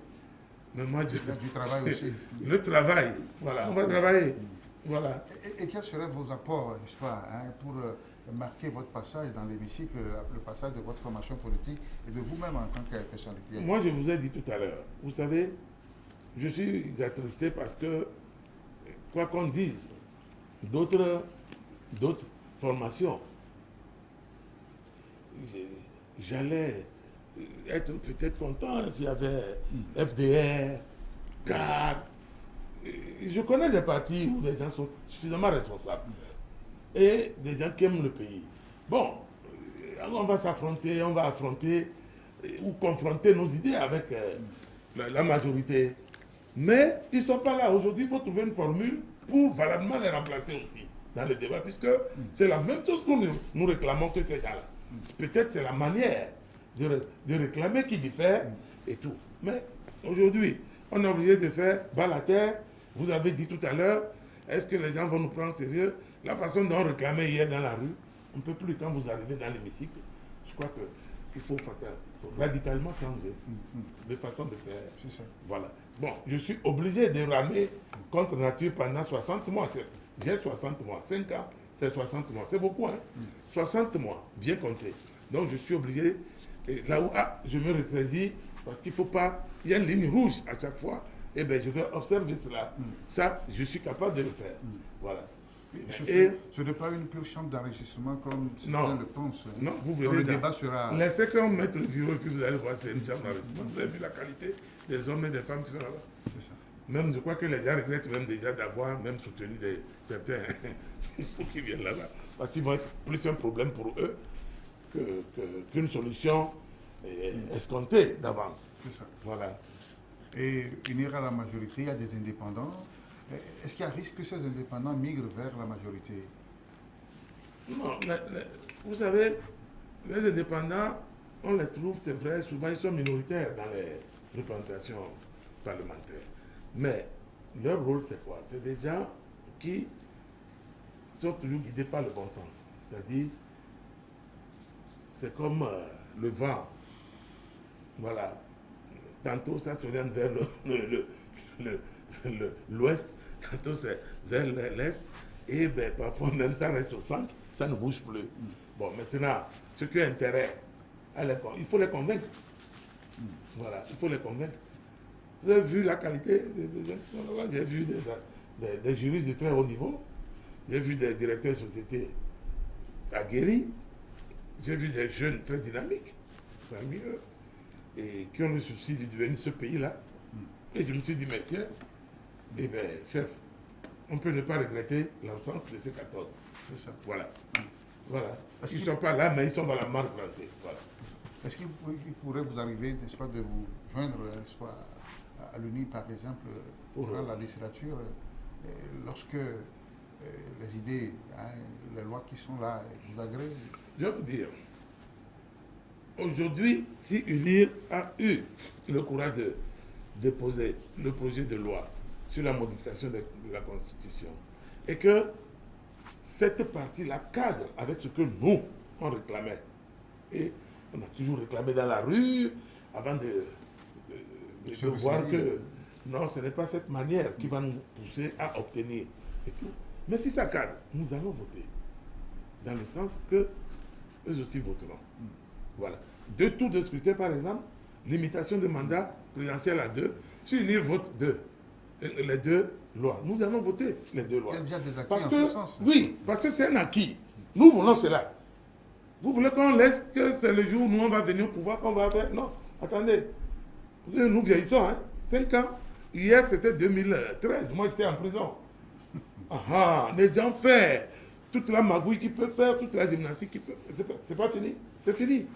Mais moi, il y a du travail aussi. Le travail, voilà, on va travailler. Voilà. Et quels seraient vos apports, n'est-ce pas, hein, pour marquer votre passage dans l'hémicycle, le passage de votre formation politique et de vous-même en tant que personnalité? Moi, je vous ai dit tout à l'heure, vous savez, je suis attristé parce que, quoi qu'on dise, d'autres formations, j'allais être peut-être content s'il y avait FDR, CAR. Je connais des partis où les gens sont suffisamment responsables et des gens qui aiment le pays. Bon, on va s'affronter, on va affronter ou confronter nos idées avec la majorité. Mais ils ne sont pas là. Aujourd'hui, il faut trouver une formule pour valablement les remplacer aussi dans le débat, puisque c'est la même chose que nous réclamons que ces gens-là. Peut-être c'est la manière de réclamer qui diffère et tout. Mais aujourd'hui, on est obligé de faire bas la terre. Vous avez dit tout à l'heure, est-ce que les gens vont nous prendre sérieux? La façon dont on réclamait hier dans la rue, on ne peut plus quand vous arrivez dans l'hémicycle. Je crois qu'il faut radicalement changer de façon de faire. C'est ça. Voilà. Bon, je suis obligé de ramer contre nature pendant 60 mois. J'ai 60 mois. 5 ans, c'est 60 mois. C'est beaucoup, hein? 60 mois, bien compté. Donc je suis obligé, et là où je me ressaisis, parce qu'il ne faut pas, il y a une ligne rouge à chaque fois, et bien je vais observer cela. Ça, je suis capable de le faire. Voilà. Ce n'est pas une pure chambre d'enrichissement comme certains le pensent. Non, vous verrez. Le débat sera... Laissez qu'on mette le bureau et puis vous allez voir, c'est une chambre d'enrichissement. Vous avez vu la qualité des hommes et des femmes qui sont là-bas. C'est ça. Même, je crois que les gens regrettent même déjà d'avoir même soutenu certains qui viennent là-bas. Parce qu'ils vont être plus un problème pour eux qu'une solution escomptée d'avance. C'est ça. Voilà. Et unir à la majorité, il y a des indépendants. Est-ce qu'il y a risque que ces indépendants migrent vers la majorité? Non, vous savez, les indépendants, on les trouve, c'est vrai, souvent ils sont minoritaires dans les représentations parlementaires. Mais leur rôle, c'est quoi? C'est des gens qui sont toujours guidés par le bon sens. C'est-à-dire, c'est comme le vent. Voilà. Tantôt, ça s'oriente vers l'ouest, tantôt c'est vers l'est, et ben, parfois même ça reste au centre, ça ne bouge plus. Bon, maintenant, ceux qui ont intérêt, il faut les convaincre. Voilà, il faut les convaincre. Vous avez vu la qualité j'ai vu des juristes de très haut niveau, j'ai vu des directeurs de société aguerris, j'ai vu des jeunes très dynamiques parmi eux, et qui ont le souci de devenir ce pays-là. Et je me suis dit, mais tiens, eh bien, chef, on peut ne pas regretter l'absence de ces 14. C'est ça. Voilà. Voilà. Ils ne sont pas là, mais ils sont dans la marque plantée. Voilà. Est-ce qu'il pourrait vous arriver, n'est-ce pas, de vous joindre, n'est-ce pas, à l'ONU, par exemple, pour la législature, lorsque les idées, hein, les lois qui sont là vous agréent? Je vais vous dire, aujourd'hui, si UNIR a eu le courage de déposer le projet de loi sur la modification de la Constitution et que cette partie-là cadre avec ce que nous, on réclamait, et on a toujours réclamé dans la rue avant de voir que non, ce n'est pas cette manière qui va nous pousser à obtenir et tout. Mais si ça cadre, nous allons voter dans le sens que eux aussi voteront. Voilà. Deux tours de scrutin, par exemple, limitation de mandat présidentiel à 2. Si UNIR vote les 2 lois, nous allons voter les 2 lois. Il y a déjà des acquis parce en que, ce sens. oui, parce que c'est un acquis. Nous voulons cela. Vous voulez qu'on laisse que c'est le jour où nous on va venir au pouvoir qu'on va faire? Non, attendez. Nous vieillissons, hein? 5 ans. Hier, c'était 2013. Moi, j'étais en prison. Les gens font toute la magouille qu'ils peuvent faire, toute la gymnastique qu'ils peuvent faire. C'est pas fini. C'est fini.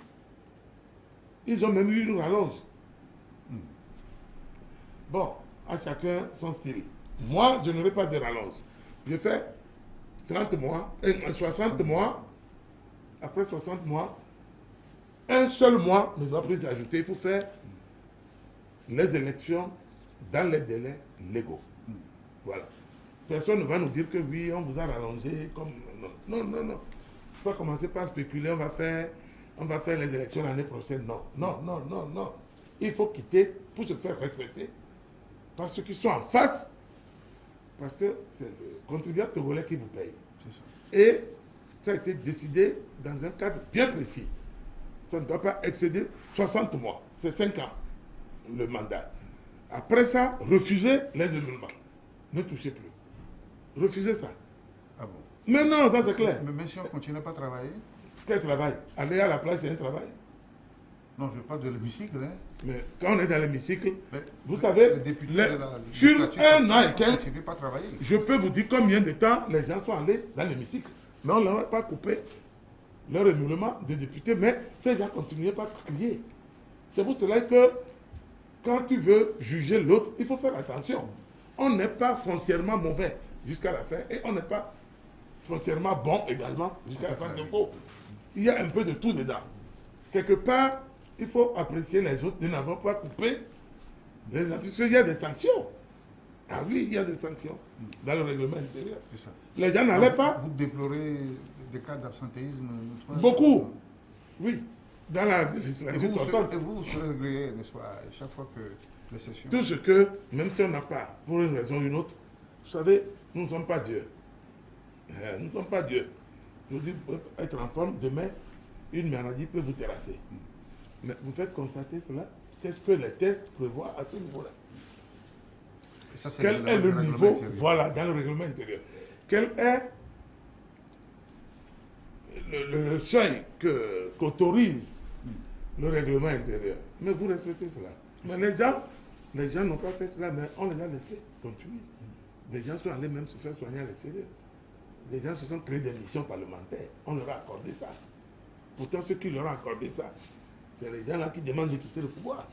Ils ont même eu une rallonge. Bon, à chacun son style. Moi, je n'aurai pas de rallonge. Je fais 30 mois, 60 mois. Après 60 mois, un seul mois ne doit plus ajouter. Il faut faire les élections dans les délais légaux. Voilà. Personne ne va nous dire que oui, on vous a rallongé. Comme... Non. Il ne faut pas commencer par spéculer, on va faire les élections l'année prochaine. Non. Il faut quitter pour se faire respecter par ceux qui sont en face, parce que c'est le contribuable togolais qui vous paye. Et ça a été décidé dans un cadre bien précis. Ça ne doit pas excéder 60 mois. C'est 5 ans, le mandat. Après ça, refusez les émoluments. Ne touchez plus. Refusez ça. Ah bon? Mais non, ça c'est clair. Mais si on ne continue pas à travailler? Quel travail? Aller à la place, c'est un travail. Non, je parle de l'hémicycle. Hein. Mais quand on est dans l'hémicycle, Mais vous savez, sur un an et quelques, je peux vous dire combien de temps les gens sont allés dans l'hémicycle. Mais on ne leur a pas coupé leur émolument de député, mais ces gens continuaient pas à crier. C'est pour cela que quand tu veux juger l'autre, il faut faire attention. On n'est pas foncièrement mauvais jusqu'à la fin et on n'est pas foncièrement bon également jusqu'à la fin. C'est faux. Il y a un peu de tout dedans. Quelque part, il faut apprécier les autres. Nous n'avons pas coupé les institutions. Il y a des sanctions. Ah oui, il y a des sanctions dans le règlement intérieur. Ça. Les gens n'allaient pas. Vous déplorez des cas d'absentéisme? Beaucoup. Oui. Dans la législature sortante. Et vous serez réglé, n'est-ce pas, chaque fois que les sessions... Tout ce que, même si on n'a pas, pour une raison ou une autre, vous savez, nous ne sommes pas Dieu. Nous ne sommes pas Dieu. Nous devons être en forme. Demain, une maladie peut vous terrasser. Mais vous faites constater cela. Qu'est-ce que les tests prévoient à ce niveau-là? Quel est le niveau? Voilà, dans le règlement intérieur. Quel est le seuil qu'autorise le règlement intérieur? Mais vous respectez cela. Mais les gens n'ont pas fait cela, mais on les a laissés continuer. Les gens sont allés même se faire soigner à l'extérieur. Les gens se sont créés des missions parlementaires. On leur a accordé ça. Pourtant, ceux qui leur ont accordé ça, c'est les gens-là qui demandent de quitter le pouvoir.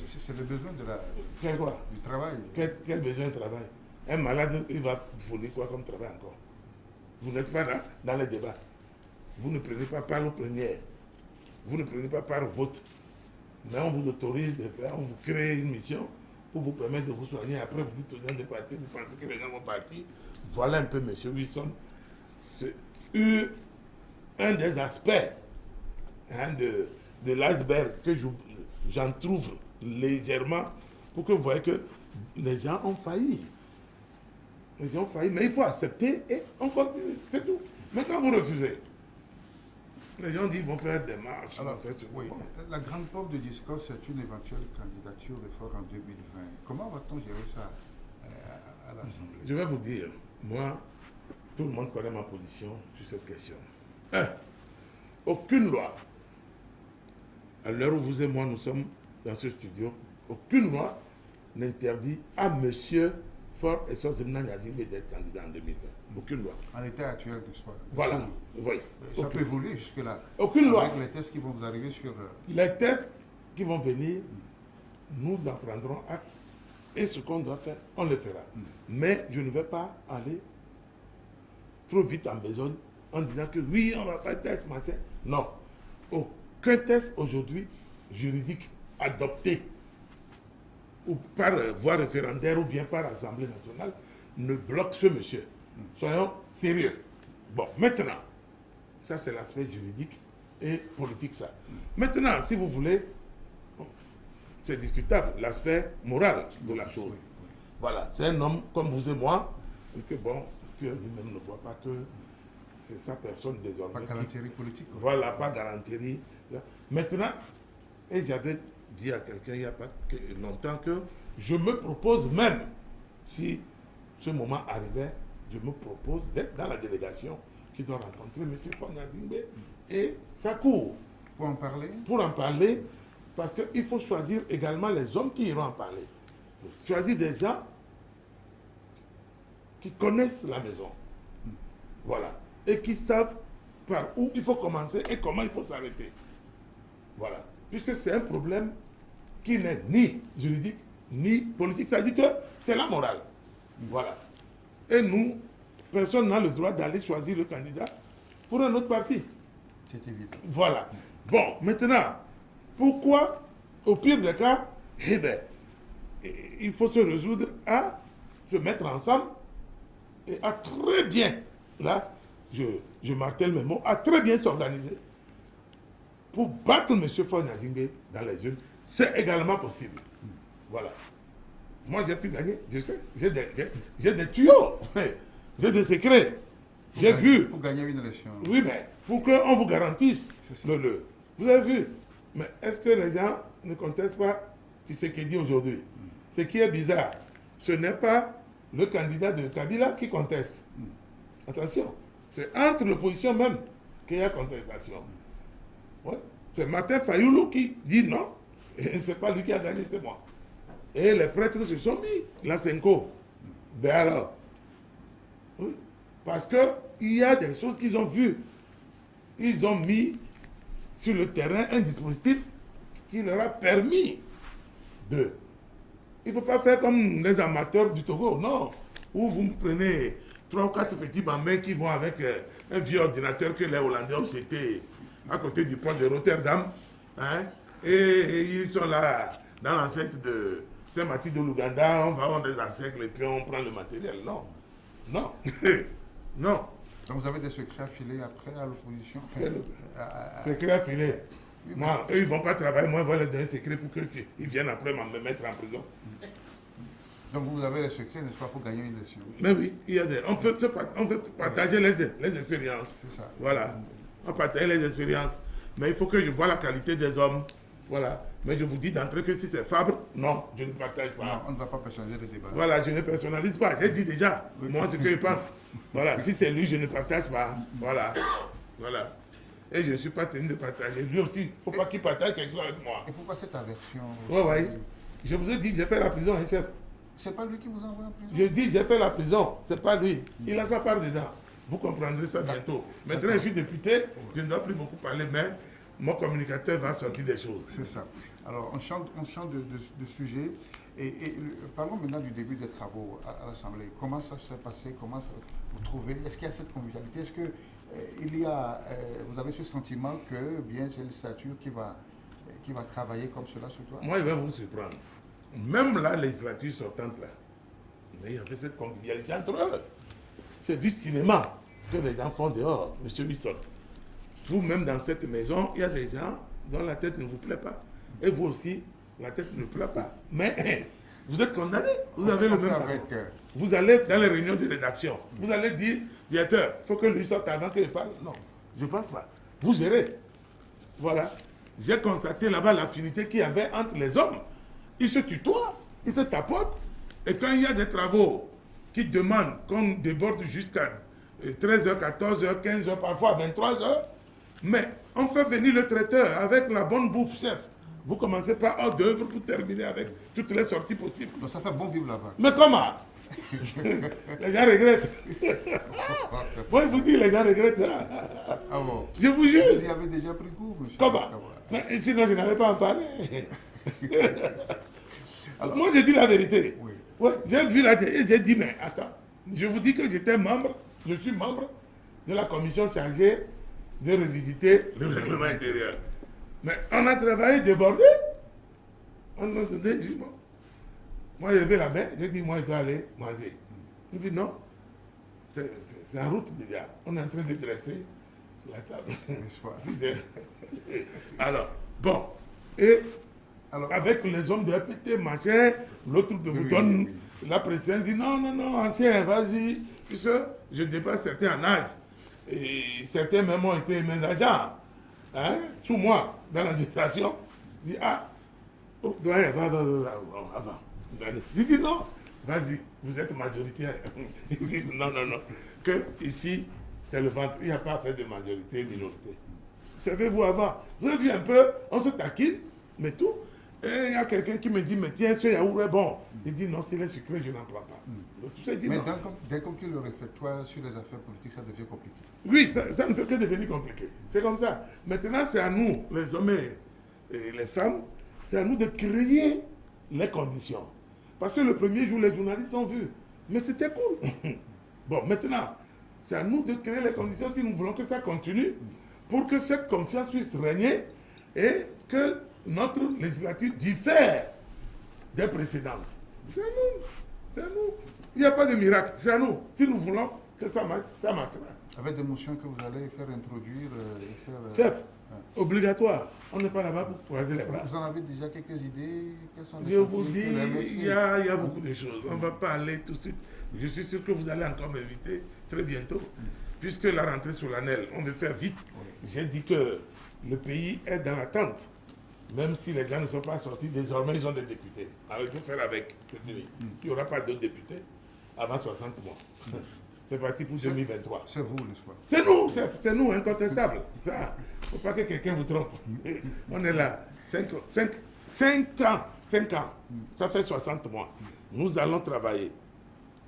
C'est le besoin de du travail. Quel besoin de travail? Un malade, il va fournir quoi comme travail encore? Vous n'êtes pas dans les débats. Vous ne prenez pas part aux plénières. Vous ne prenez pas part au vote. Mais on vous autorise de faire, on vous crée une mission pour vous permettre de vous soigner. Après, vous dites aux gens de partir, vous pensez que les gens vont partir. Voilà un peu, M. Wilson, c'est un des aspects de l'iceberg que j'en trouve légèrement pour que vous voyez que les gens ont failli. Les gens ont failli, mais il faut accepter et on continue, c'est tout. Mais quand vous refusez, les gens disent qu'ils vont faire des marches. Alors, oui, la grande porte de discours, c'est une éventuelle candidature de Faure en 2020. Comment va-t-on gérer ça à l'Assemblée? Je vais vous dire, moi, tout le monde connaît ma position sur cette question. Aucune loi, à l'heure où vous et moi nous sommes dans ce studio, aucune loi n'interdit à monsieur Faure Essor-Semna Gnassingbé d'être candidat en 2020. Aucune loi. En l'état actuel, n'est-ce pas? Voilà. Oui. Ça peut évoluer jusque-là. Aucune loi. Avec les tests qui vont vous arriver sur... Les tests qui vont venir, nous en prendrons acte Et ce qu'on doit faire, on le fera. Mais je ne vais pas aller trop vite en besogne en disant que oui, on va faire test, machin. Non. Aucun test aujourd'hui juridique adopté ou par voie référendaire ou bien par Assemblée nationale ne bloque ce monsieur. Soyons sérieux. Bon, maintenant, ça c'est l'aspect juridique et politique, ça. Maintenant, si vous voulez, c'est discutable, l'aspect moral de la chose. Voilà, c'est un homme comme vous et moi, et que bon, est-ce que lui-même ne voit pas que c'est sa personne désormais. Pas galanterie politique. Voilà, pas galanterie. Maintenant, et j'avais dit à quelqu'un il n'y a pas longtemps que je me propose même, si ce moment arrivait, je me propose d'être dans la délégation qui doit rencontrer M. Fonya-Zingbe et sa cour. Pour en parler. Pour en parler, parce qu'il faut choisir également les hommes qui iront en parler. Choisir des gens qui connaissent la maison. Voilà. Et qui savent par où il faut commencer et comment il faut s'arrêter. Voilà. Puisque c'est un problème qui n'est ni juridique, ni politique. Ça dit que c'est la morale. Voilà. Et nous, personne n'a le droit d'aller choisir le candidat pour un autre parti. C'est évident. Voilà. Bon, maintenant, pourquoi, au pire des cas, eh bien, il faut se résoudre à se mettre ensemble et à très bien, là, je martèle mes mots, à très bien s'organiser pour battre M. Fonya-Zingbe dans les urnes. C'est également possible. Voilà. Moi, j'ai pu gagner, je sais. J'ai des tuyaux, j'ai des secrets. J'ai vu. Pour gagner une élection. Oui, mais pour qu'on vous garantisse le. Vous avez vu. Mais est-ce que les gens ne contestent pas ce qu'il dit aujourd'hui? Ce qui est bizarre, ce n'est pas le candidat de Kabila qui conteste. Attention, c'est entre l'opposition même qu'il y a contestation. Ouais. C'est Martin Fayoulou qui dit non. Et ce n'est pas lui qui a gagné, c'est moi. Et les prêtres se sont mis, la Senko. Ben alors, oui, parce qu'il y a des choses qu'ils ont vues. Ils ont mis sur le terrain un dispositif qui leur a permis de... Il ne faut pas faire comme les amateurs du Togo, non. Où vous me prenez 3 ou 4 petits bambins qui vont avec un vieux ordinateur que les Hollandais ont jeté à côté du port de Rotterdam. Hein, et ils sont là, dans l'enceinte de Saint-Martin de l'Ouganda, on va avoir des encercles et puis on prend le matériel. Non. Non. Non. Donc vous avez des secrets affilés après à l'opposition. Secrets affilés. Oui, moi, eux, ils ne vont pas travailler, moi, je vais leur donner un secret pour qu'ils viennent après me mettre en prison. Donc vous avez les secrets, n'est-ce pas, pour gagner une élection? Mais oui, il y a on peut partager les expériences. C'est ça. Voilà. On partage les expériences. Mais il faut que je vois la qualité des hommes. Voilà. Mais je vous dis d'entrée que si c'est Fabre, non, je ne partage pas. Non, on ne va pas personnaliser le débat. Voilà, je ne personnalise pas. J'ai dit déjà, moi, ce que je pense. Voilà, si c'est lui, je ne partage pas. Voilà. Voilà. Et je ne suis pas tenu de partager. Lui aussi, il ne faut pas qu'il partage quelque chose avec moi. Et pourquoi cette aversion? Oui, oui. Je vous ai dit, j'ai fait la prison, hein, chef. C'est pas lui qui vous envoie en prison? Je dis, j'ai fait la prison. C'est pas lui. Il a sa part dedans. Vous comprendrez ça bientôt. Maintenant, je suis député. Je ne dois plus beaucoup parler, mais mon communicateur va sortir des choses. C'est ça. Alors, on change de sujet. Et parlons maintenant du début des travaux à l'Assemblée. Comment ça s'est passé? Comment vous trouvez? Est-ce qu'il y a cette convivialité? Est-ce que vous avez ce sentiment que bien c'est le statut qui va travailler comme cela sur toi? Moi, il va vous surprendre. Même la législature sortante là, mais il y avait cette convivialité entre eux. C'est du cinéma que les gens font dehors, M. Wilson. Vous-même dans cette maison, il y a des gens dont la tête ne vous plaît pas. Et vous aussi, la tête ne plaît pas. Mais vous êtes condamné. Vous avez le même patron. Vous allez dans les réunions de rédaction. Vous allez dire, directeur, il faut que lui sorte avant qu'il parle. Non, je ne pense pas. Vous gérez. Voilà. J'ai constaté là-bas l'affinité qu'il y avait entre les hommes. Ils se tutoient, ils se tapotent. Et quand il y a des travaux qui demandent qu'on déborde jusqu'à 13h, 14h, 15h, parfois 23h, mais on fait venir le traiteur avec la bonne bouffe, chef. Vous commencez par hors d'œuvre pour terminer avec toutes les sorties possibles. Donc ça fait bon vivre là-bas. Mais comment? Les gens regrettent. Moi, je vous dis, les gens regrettent ça. Ah bon? Je vous jure. Vous y avez déjà pris goût, monsieur. Comment? Mais sinon, je n'allais pas en parler. Alors, moi, j'ai dit la vérité. Oui. Ouais, j'ai vu la télé et j'ai dit, mais attends, je vous dis que je suis membre de la commission chargée de revisiter le règlement intérieur. Mais on a travaillé débordé. On a dit, bon. Moi, j'ai levé la main, j'ai dit, moi, je dois aller manger. Il dit, non, c'est en route déjà. On est en train de dresser la table. N'est-ce pas? Alors, bon. Et Alors, avec les hommes de RPT, machin, l'autre de vous donne la pression, dit non, non, non, ancien, vas-y, puisque je dépasse certains en âge. Et certains même ont été mes agents, hein, sous moi, dans l'administration. Je dis, ah, oh, doyen, va, avant. Je dis non, vas-y, vous êtes majoritaire. Il dit non, non, non, que ici, c'est le ventre, il n'y a pas à faire de majorité, minorité. Savez-vous avant, vous avez vu un peu, on se taquine, mais tout. Et il y a quelqu'un qui me dit, mais tiens, ce yaourt est bon. Il dit, non, s'il est sucré, je n'en prends pas. Donc, tout ça, dit, mais non. dès qu'on le réfectoire sur les affaires politiques, ça devient compliqué. Oui, ça ne peut que devenir compliqué. C'est comme ça. Maintenant, c'est à nous, les hommes et les femmes, c'est à nous de créer les conditions. Parce que le premier jour, les journalistes ont vu. Mais c'était cool. Bon, maintenant, c'est à nous de créer les conditions si nous voulons que ça continue, pour que cette confiance puisse régner et que notre législature diffère des précédentes. C'est à nous. C'est à nous. Il n'y a pas de miracle. C'est à nous. Si nous voulons que ça marche, ça marchera. Avec des motions que vous allez faire introduire et faire... Chef, obligatoire. On n'est pas là-bas pour croiser les bras. Vous en avez déjà quelques idées? Quelles sont les Je vous chantiers dis, que vous avez il y a beaucoup de choses. On ne va pas aller tout de suite. Je suis sûr que vous allez encore m'inviter très bientôt. Puisque la rentrée solennelle, on veut faire vite. J'ai dit que le pays est dans l'attente. Même si les gens ne sont pas sortis, désormais ils ont des députés. Alors il faut faire avec, c'est fini. Il n'y aura pas d'autres députés avant 60 mois. C'est parti pour 2023. C'est vous, n'est-ce pas? C'est nous, incontestable. Il ne faut pas que quelqu'un vous trompe. On est là, 5 ans. Ça fait 60 mois. Nous allons travailler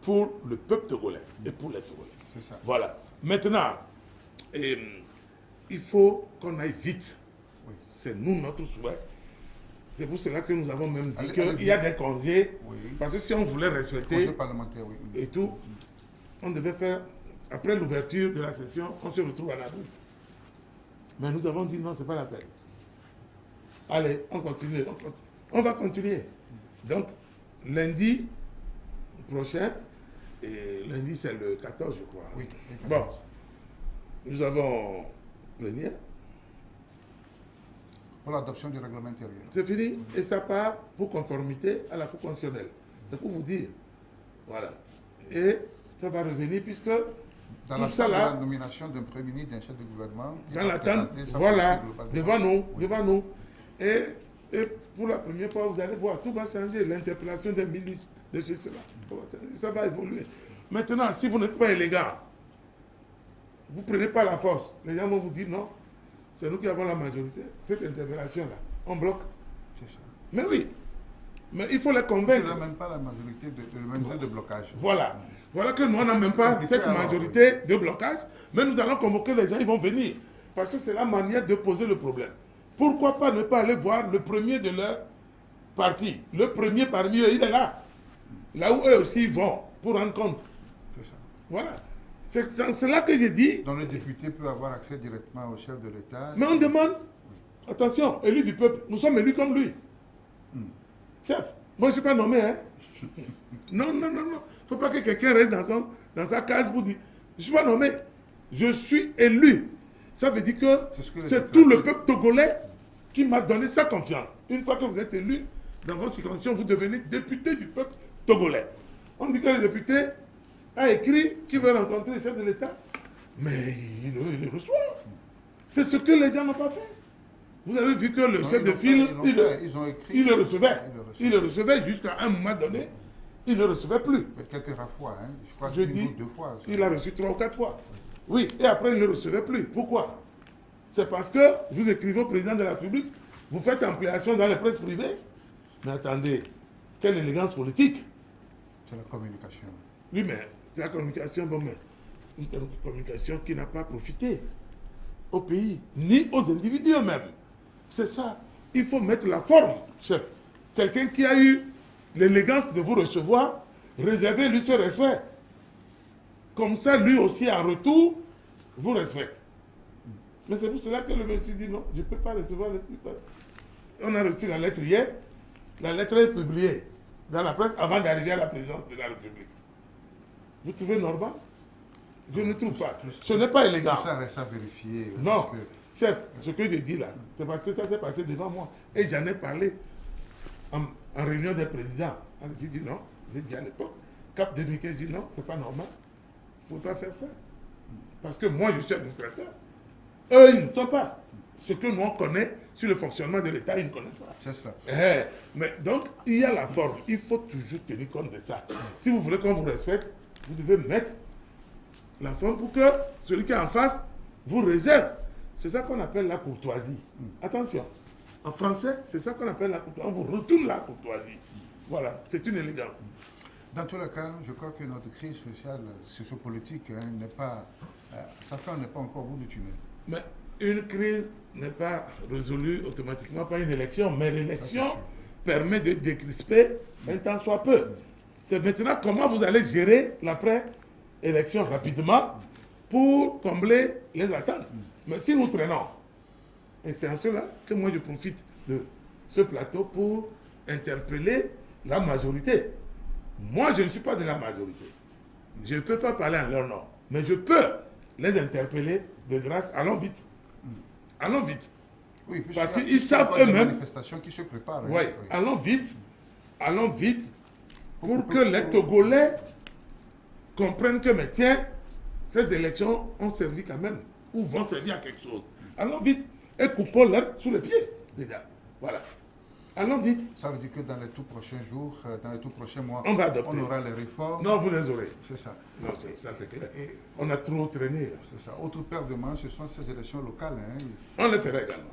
pour le peuple togolais et pour les Togolais. C'est ça. Voilà. Maintenant, il faut qu'on aille vite. Oui. C'est nous, notre souhait. C'est pour cela que nous avons même dit Allez, qu'il y a des congés. Oui. Parce que si on voulait respecter Projet parlementaire, oui. et tout, on devait faire, après l'ouverture de la session, on se retrouve en avril. Mais nous avons dit non, ce n'est pas la peine. Allez, on continue. On va continuer. Donc, lundi prochain, et lundi c'est le 14, je crois. Oui, le 14. Bon, nous avons plénière. Pour l'adoption du règlement intérieur. C'est fini. Et ça part pour conformité à la Cour constitutionnelle. C'est pour vous dire. Voilà. Et ça va revenir puisque Dans tout la ça là, la nomination d'un premier ministre, d'un chef de gouvernement, qui dans va l'attente, présenter sa voilà, politique globale. devant nous, Oui. devant nous. Et pour la première fois, vous allez voir, tout va changer. L'interpellation des ministres, de ceci, cela. Ça va évoluer. Maintenant, si vous n'êtes pas élégant, vous ne prenez pas la force. Les gens vont vous dire non, c'est nous qui avons la majorité. Cette interpellation-là, on bloque. C'est ça. Mais oui, mais il faut les Il convaincre. n'a même pas la majorité de blocage. Voilà. Voilà que nous, on n'a même pas cette majorité de blocage, mais nous allons convoquer les gens, ils vont venir. Parce que c'est la manière de poser le problème. Pourquoi pas ne pas aller voir le premier de leur parti? Le premier parmi eux, il est là. Là où eux aussi vont, pour rendre compte. C'est ça. Voilà. C'est là que j'ai dit. Donc le député peut avoir accès directement au chef de l'État. Mais on demande, attention, élu du peuple, nous sommes élus comme lui. Chef, moi je ne suis pas nommé, hein. Non, non, non, non. Il ne faut pas que quelqu'un reste dans sa case pour dire, je ne suis pas nommé, je suis élu. Ça veut dire que c'est tout le peuple togolais qui m'a donné sa confiance. Une fois que vous êtes élu, dans vos circonscriptions, vous devenez député du peuple togolais. On dit que le député a écrit qu'il veut rencontrer le chef de l'État, mais il le reçoit. C'est ce que les gens n'ont pas fait. Vous avez vu que le chef de file, il le recevait. Il le recevait jusqu'à un moment donné, il ne le recevait plus. Mais quelques rares fois, hein. Je crois Je qu'une dis, ou deux fois. il a reçu 3 ou 4 fois. Oui, et après il ne le recevait plus. Pourquoi? C'est parce que vous écrivez au président de la République, vous faites ampliation dans les presses privées. Mais attendez, quelle élégance politique. C'est la communication. Oui, mais c'est la communication, bon, mais une communication qui n'a pas profité au pays, ni aux individus eux-mêmes. C'est ça. Il faut mettre la forme, chef. Quelqu'un qui a eu l'élégance de vous recevoir, réservez-lui ce respect. Comme ça, lui aussi, en retour, vous respecte. Mais c'est pour cela que le monsieur dit non, je ne peux pas recevoir le type. On a reçu la lettre hier. La lettre est publiée dans la presse avant d'arriver à la présidence de la République. Vous trouvez normal? Je ne trouve pas. Ce n'est pas élégant. Ça reste à vérifier. Non, chef, ce que je dis là, c'est parce que ça s'est passé devant moi. Et j'en ai parlé en réunion des présidents. J'ai dit non, j'ai dit à l'époque, Cap 2015 dit non, c'est pas normal. Il ne faut pas faire ça. Parce que moi, je suis administrateur. Eux, ils ne sont pas. Ce que nous, on connaît sur le fonctionnement de l'État, ils ne connaissent pas. C'est cela. Mais donc, il y a la forme. Il faut toujours tenir compte de ça. Si vous voulez qu'on vous respecte, vous devez mettre la forme pour que celui qui est en face vous réserve. C'est ça qu'on appelle la courtoisie. Attention. En français, c'est ça qu'on appelle la courtoisie. On vous retourne la courtoisie. Voilà, c'est une élégance. Dans tous les cas, je crois que notre crise sociale, sociopolitique, n'est pas... sa fin n'est pas encore au bout du tunnel. Mais une crise n'est pas résolue automatiquement par une élection, mais l'élection permet de décrisper un temps soit peu. C'est maintenant comment vous allez gérer l'après-élection rapidement pour combler les attentes. Mais si nous traînons, et c'est en cela que moi je profite de ce plateau pour interpeller la majorité. Moi, je ne suis pas de la majorité. Je ne peux pas parler en leur nom. Mais je peux les interpeller de grâce. Allons vite. Allons vite. Oui, parce qu'ils savent eux-mêmes. Manifestations qui se préparent. Oui, allons vite. Allons vite pour que les Togolais comprennent que, mais tiens, ces élections ont servi quand même. Ou vont servir à quelque chose. Allons vite et coupons-leur sous les pieds. Déjà. Voilà. Allons vite. Ça veut dire que dans les tout prochains jours, dans les tout prochains mois, on va adopter. On aura les réformes. Non, vous les aurez. C'est ça. Non, ça c'est clair. On a trop traîné. C'est ça. Autre paire de mains, ce sont ces élections locales. On les fera également.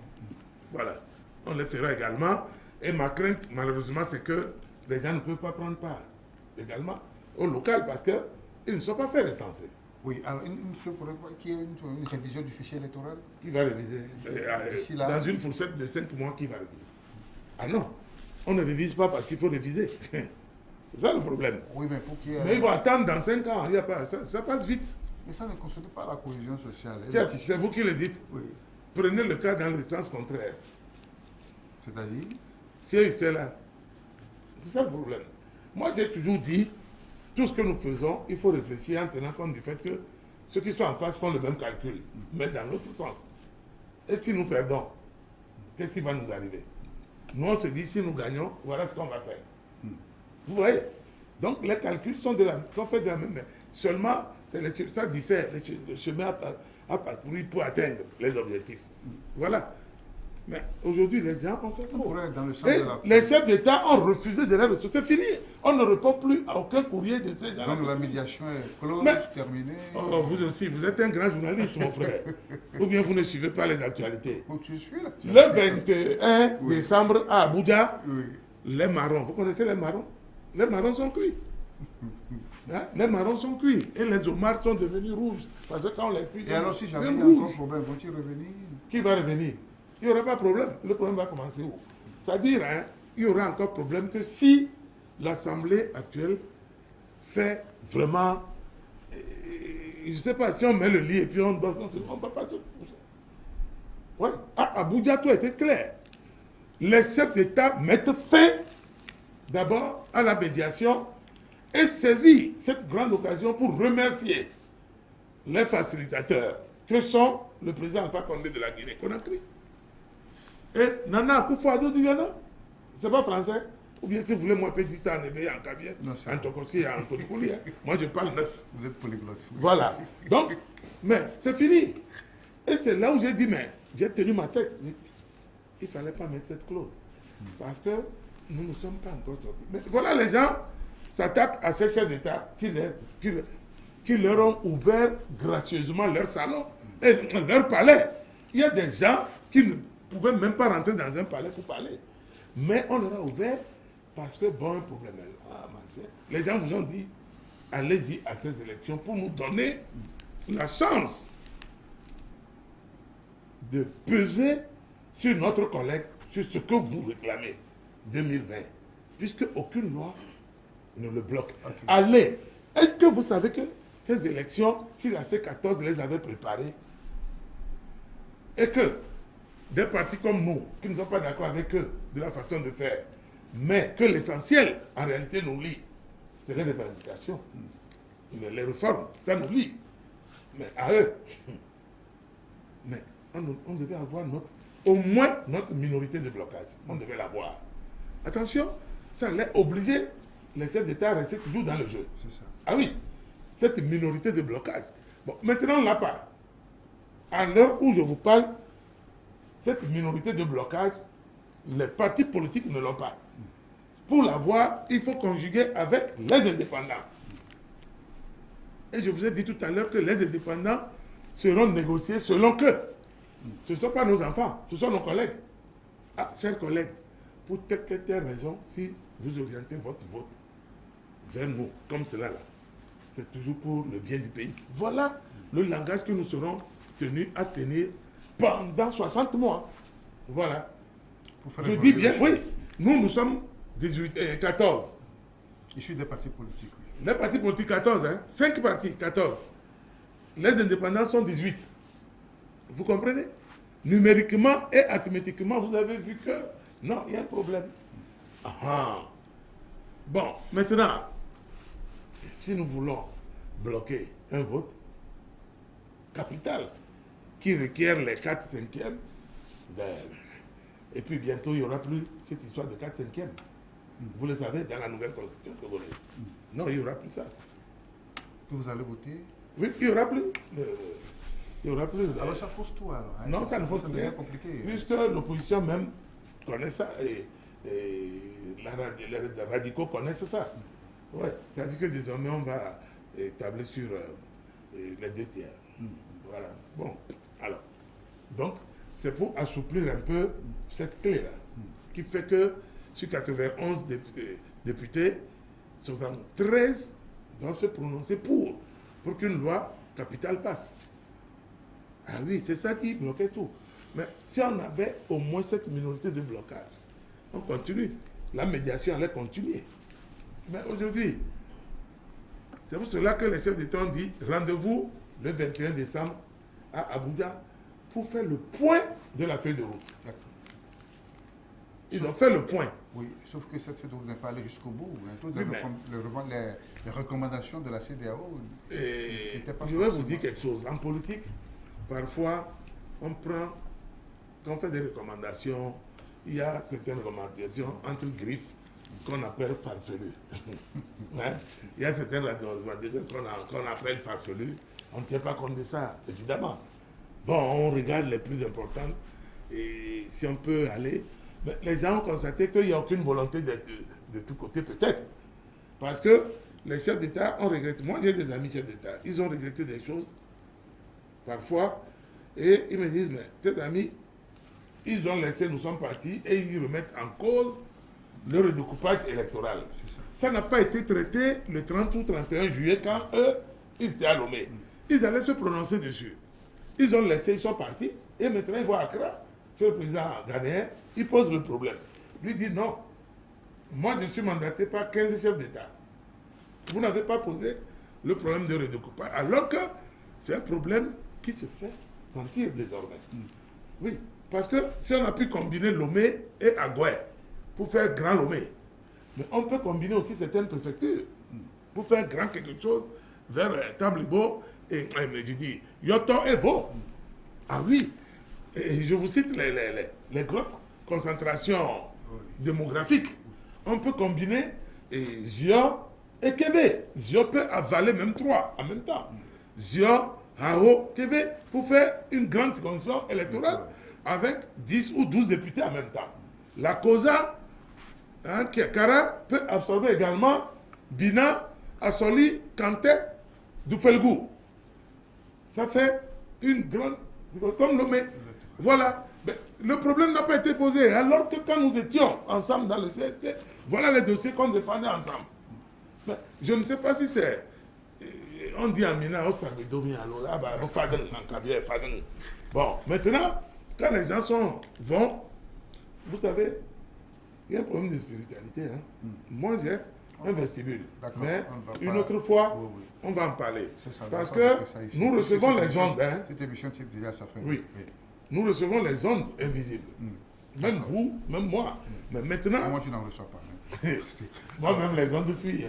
Voilà. On les fera également. Et ma crainte, malheureusement, c'est que les gens ne peuvent pas prendre part également au local parce qu'ils ne sont pas faits recensés. Oui, alors qu'il y ait une révision du fichier électoral. Qui va réviser dans une fourchette de 5 mois, qui va réviser? Ah non, on ne révise pas parce qu'il faut réviser. C'est ça le problème. Oui, mais pour qu'il y ait... Mais ils vont attendre dans 5 ans, il y a pas, ça passe vite. Mais ça ne constitue pas la cohésion sociale. C'est vous qui le dites. Oui. Prenez le cas dans le sens contraire. C'est-à-dire? C'est là. C'est ça le problème. Moi, j'ai toujours dit, tout ce que nous faisons, il faut réfléchir en tenant compte du fait que ceux qui sont en face font le même calcul, mais dans l'autre sens. Et si nous perdons, qu'est-ce qui va nous arriver? Nous, on se dit, si nous gagnons, voilà ce qu'on va faire. Vous voyez? Donc, les calculs sont faits de la même manière. Seulement, ça diffère, le chemin à parcourir pour atteindre les objectifs. Voilà. Mais aujourd'hui, les gens ont fait faux. Les chefs d'État ont refusé de les recevoir. C'est fini. On ne répond plus à aucun courrier de ces gens. Donc la médiation est close, terminée. Oh, vous aussi, vous êtes un grand journaliste, mon frère. Ou bien vous ne suivez pas les actualités. Tu suis là. Le 21 décembre à Abuja, les marrons, vous connaissez les marrons? Les marrons sont cuits. Hein? Les marrons sont cuits. Et les homards sont devenus rouges. Parce que quand on les cuit, et alors si jamais il y a encore problème, vont-ils revenir? Qui va revenir? Il n'y aura pas de problème. Le problème va commencer où? C'est-à-dire, il y aura encore problème que si l'Assemblée actuelle fait vraiment... je ne sais pas, si on met le lit et puis on ne va pas se coucher. Ouais. À Abuja, tout était clair. Les chefs d'État mettent fin d'abord à la médiation et saisir cette grande occasion pour remercier les facilitateurs que sont le président Alpha Condé de la Guinée-Conakry et Nana Akufo-Addo du Ghana. C'est pas français? Ou bien si vous voulez, moi, je peux dire ça en éveillé, en Kabien, en Tokossi, en Kodikouli. Moi, je parle neuf. Vous êtes polyglotte. Voilà. Donc, mais c'est fini. Et c'est là où j'ai dit, mais j'ai tenu ma tête. Il ne fallait pas mettre cette clause. Parce que nous ne sommes pas encore sortis. Mais voilà, les gens s'attaquent à ces chefs d'État qui leur ont ouvert gracieusement leur salon et leur palais. Il y a des gens qui ne pouvaient même pas rentrer dans un palais pour parler. Mais on leur a ouvert parce que, bon, un problème est là. Les gens vous ont dit, allez-y à ces élections pour nous donner la chance de peser sur notre collègue, sur ce que vous réclamez, 2020. puisque aucune loi ne le bloque. Allez, est-ce que vous savez que ces élections, si la C14 les avait préparées, et que des partis comme nous, qui ne sont pas d'accord avec eux de la façon de faire, mais que l'essentiel, en réalité, nous lie, c'est les revendications, les réformes, ça nous lie. Mais à eux, mais on devait avoir au moins notre minorité de blocage. On devait l'avoir. Attention, ça allait obliger les chefs d'État à rester toujours dans le jeu. C'est ça. Ah oui, cette minorité de blocage. Bon, maintenant, on ne l'a pas. À l'heure où je vous parle, cette minorité de blocage, les partis politiques ne l'ont pas. Pour l'avoir, il faut conjuguer avec les indépendants. Et je vous ai dit tout à l'heure que les indépendants seront négociés selon que ce ne sont pas nos enfants, ce sont nos collègues. Ah, chers collègues, pour telle raison, si vous orientez votre vote vers nous, comme cela là, c'est toujours pour le bien du pays. Voilà le langage que nous serons tenus à tenir pendant 60 mois. Voilà. Je dis bien, oui, nous sommes 14. Issus des partis politiques. Oui. Les partis politiques, 14, hein? 5 partis, 14. Les indépendants sont 18. Vous comprenez? Numériquement et arithmétiquement, vous avez vu que non, il y a un problème. Bon, maintenant, si nous voulons bloquer un vote capital qui requiert les 4/5e, et puis bientôt il n'y aura plus cette histoire de 4/5e. Vous le savez, dans la nouvelle constitution togolaise. Non, il n'y aura plus ça. Que vous allez voter? Oui, il n'y aura plus. Il y aura plus. Alors ça fausse tout alors. Non, ça ne fausse rien. Puisque l'opposition même connaît ça et les radicaux connaissent ça. Ouais, c'est-à-dire que désormais on va tabler sur les 2 tiers. Voilà. Bon, alors. Donc, c'est pour assouplir un peu cette clé-là, qui fait que sur 91 députés, 73 doivent se prononcer pour qu'une loi capitale passe. Ah oui, c'est ça qui bloquait tout. Mais si on avait au moins cette minorité de blocage, on continue. La médiation allait continuer. Mais aujourd'hui, c'est pour cela que les chefs d'État ont dit rendez-vous le 21 décembre à Abuja pour faire le point de la feuille de route. Ils ont fait le point. Oui, sauf que cette feuille de route n'est pas allée jusqu'au bout. Oui, les recommandations de la CEDEAO n'étaient pas. Je vais vous dire quelque chose. En politique, parfois, quand on fait des recommandations, il y a certaines recommandations entre griffes qu'on appelle farfelues. Hein? Il y a certaines recommandations qu'on appelle farfelues. On ne tient pas compte de ça, évidemment. Bon, on regarde les plus importantes et si on peut aller. Mais les gens ont constaté qu'il n'y a aucune volonté de tous côtés, peut-être. Parce que les chefs d'État ont regretté. Moi, j'ai des amis chefs d'État. Ils ont regretté des choses, parfois, et ils me disent, mais tes amis, ils ont laissé, nous sommes partis, et ils remettent en cause le redécoupage électoral. Ça n'a pas été traité le 30 ou 31 juillet, quand eux, ils étaient à Lomé. Ils allaient se prononcer dessus. Ils ont laissé, ils sont partis, et maintenant ils vont à Accra. C'est le président ghanéen, il pose le problème. Lui dit non, moi je suis mandaté par 15 chefs d'État. Vous n'avez pas posé le problème de redécoupage, alors que c'est un problème qui se fait sentir désormais. Oui, parce que si on a pu combiner Lomé et Agoué pour faire Grand Lomé, mais on peut combiner aussi certaines préfectures pour faire grand quelque chose vers Tablibo et je dis Yoto et Vo. Ah oui. Et je vous cite les grosses concentrations démographiques. On peut combiner Zio et Kébé. Zio peut avaler même 3 en même temps. Zio, Hao, Kébé, pour faire une grande circonscription électorale avec 10 ou 12 députés en même temps. La COSA, Kara, peut absorber également Bina, Assoli, Kanté, Doufelgou. Ça fait une grande comme Lomé. Voilà. Mais le problème n'a pas été posé. Alors que quand nous étions ensemble dans le CSC, voilà les dossiers qu'on défendait ensemble. Mais je ne sais pas si c'est... On dit Amina, on s'est dominé alors là, bon, maintenant, quand les gens vont, vous savez, Il y a un problème de spiritualité. Hein. Moi, j'ai un vestibule. Mais une autre fois, on va en parler. Ça, parce que nous recevons les ondes. Hein. Cette émission tire déjà sa fin. Oui. Nous recevons les ondes invisibles. Même vous, même moi. Mais maintenant... Moi, tu n'en reçois pas. Moi-même, les ondes de filles.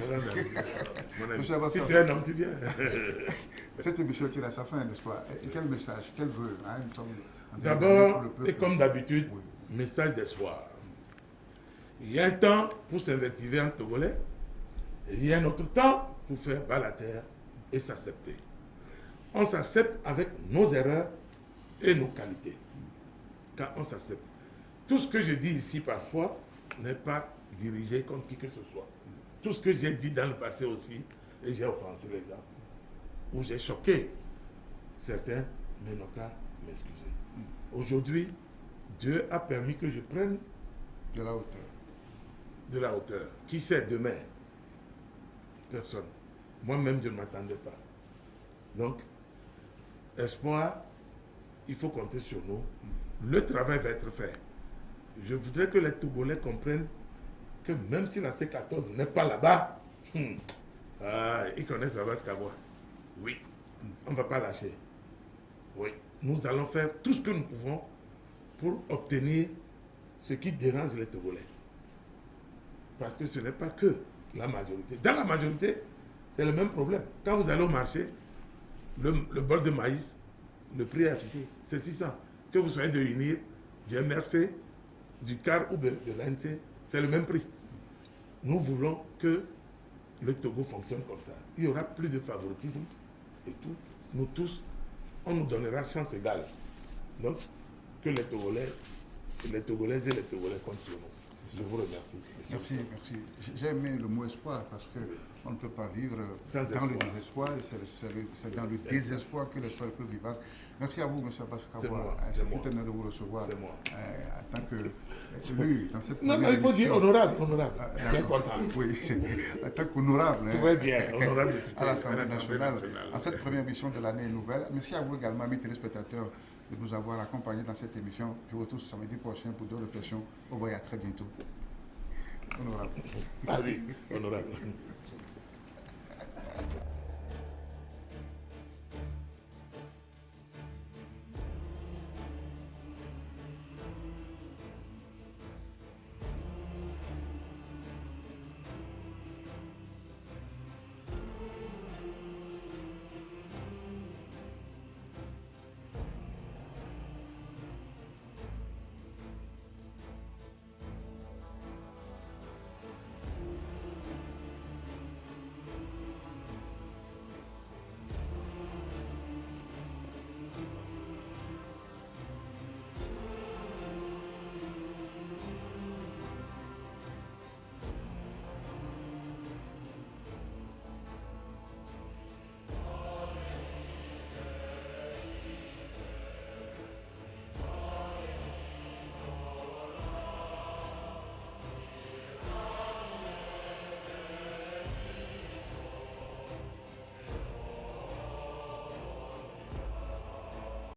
Si tu es un homme, tu viens. Cette émission tire à sa fin, n'est-ce pas? Et quel message, quel vœu hein, D'abord, et comme d'habitude, message d'espoir. Il y a un temps pour s'invectiver en togolais, et il y a un autre temps pour faire bas la terre et s'accepter. On s'accepte avec nos erreurs et nos qualités. Quand on s'accepte. Tout ce que je dis ici parfois n'est pas dirigé contre qui que ce soit. Tout ce que j'ai dit dans le passé aussi, et j'ai offensé les gens, ou j'ai choqué certains, mais n'ont qu'à m'excuser. Aujourd'hui, Dieu a permis que je prenne de la hauteur. De la hauteur. Qui sait demain? Personne. Moi-même, je ne m'attendais pas. Donc, espoir, il faut compter sur nous. Le travail va être fait. Je voudrais que les Togolais comprennent que même si la C14 n'est pas là-bas, ils connaissent Abbas Kaboua. Oui. On ne va pas lâcher. Oui. Nous allons faire tout ce que nous pouvons pour obtenir ce qui dérange les Togolais. Parce que ce n'est pas que la majorité. Dans la majorité, c'est le même problème. Quand vous allez au marché, le bol de maïs, le prix est affiché. C'est 600. Que vous soyez de UNIR, du MRC, du CAR ou de l'ANC, c'est le même prix. Nous voulons que le Togo fonctionne comme ça. Il y aura plus de favoritisme et tout. Nous tous, on nous donnera chance égale. Donc, que les Togolaises et les Togolais comptent sur nous. Je vous remercie. Merci, merci. J'ai aimé le mot espoir parce qu'on ne peut pas vivre dans le désespoir. C'est dans le désespoir que l'espoir est plus vivace. Merci à vous, M. Abbas Kaboua. C'est fut un honneur de vous recevoir en tant que élu dans cette Non, il faut dire honorable. C'est important. Oui, en tant qu'honorable. Très bien, honorable à l'Assemblée nationale. En cette première émission de l'année nouvelle. Merci à vous également, mes téléspectateurs, de nous avoir accompagnés dans cette émission. Je vous retrouve samedi prochain pour d'autres réflexions. Au revoir et à très bientôt. Honorable. Ah oui, honorable.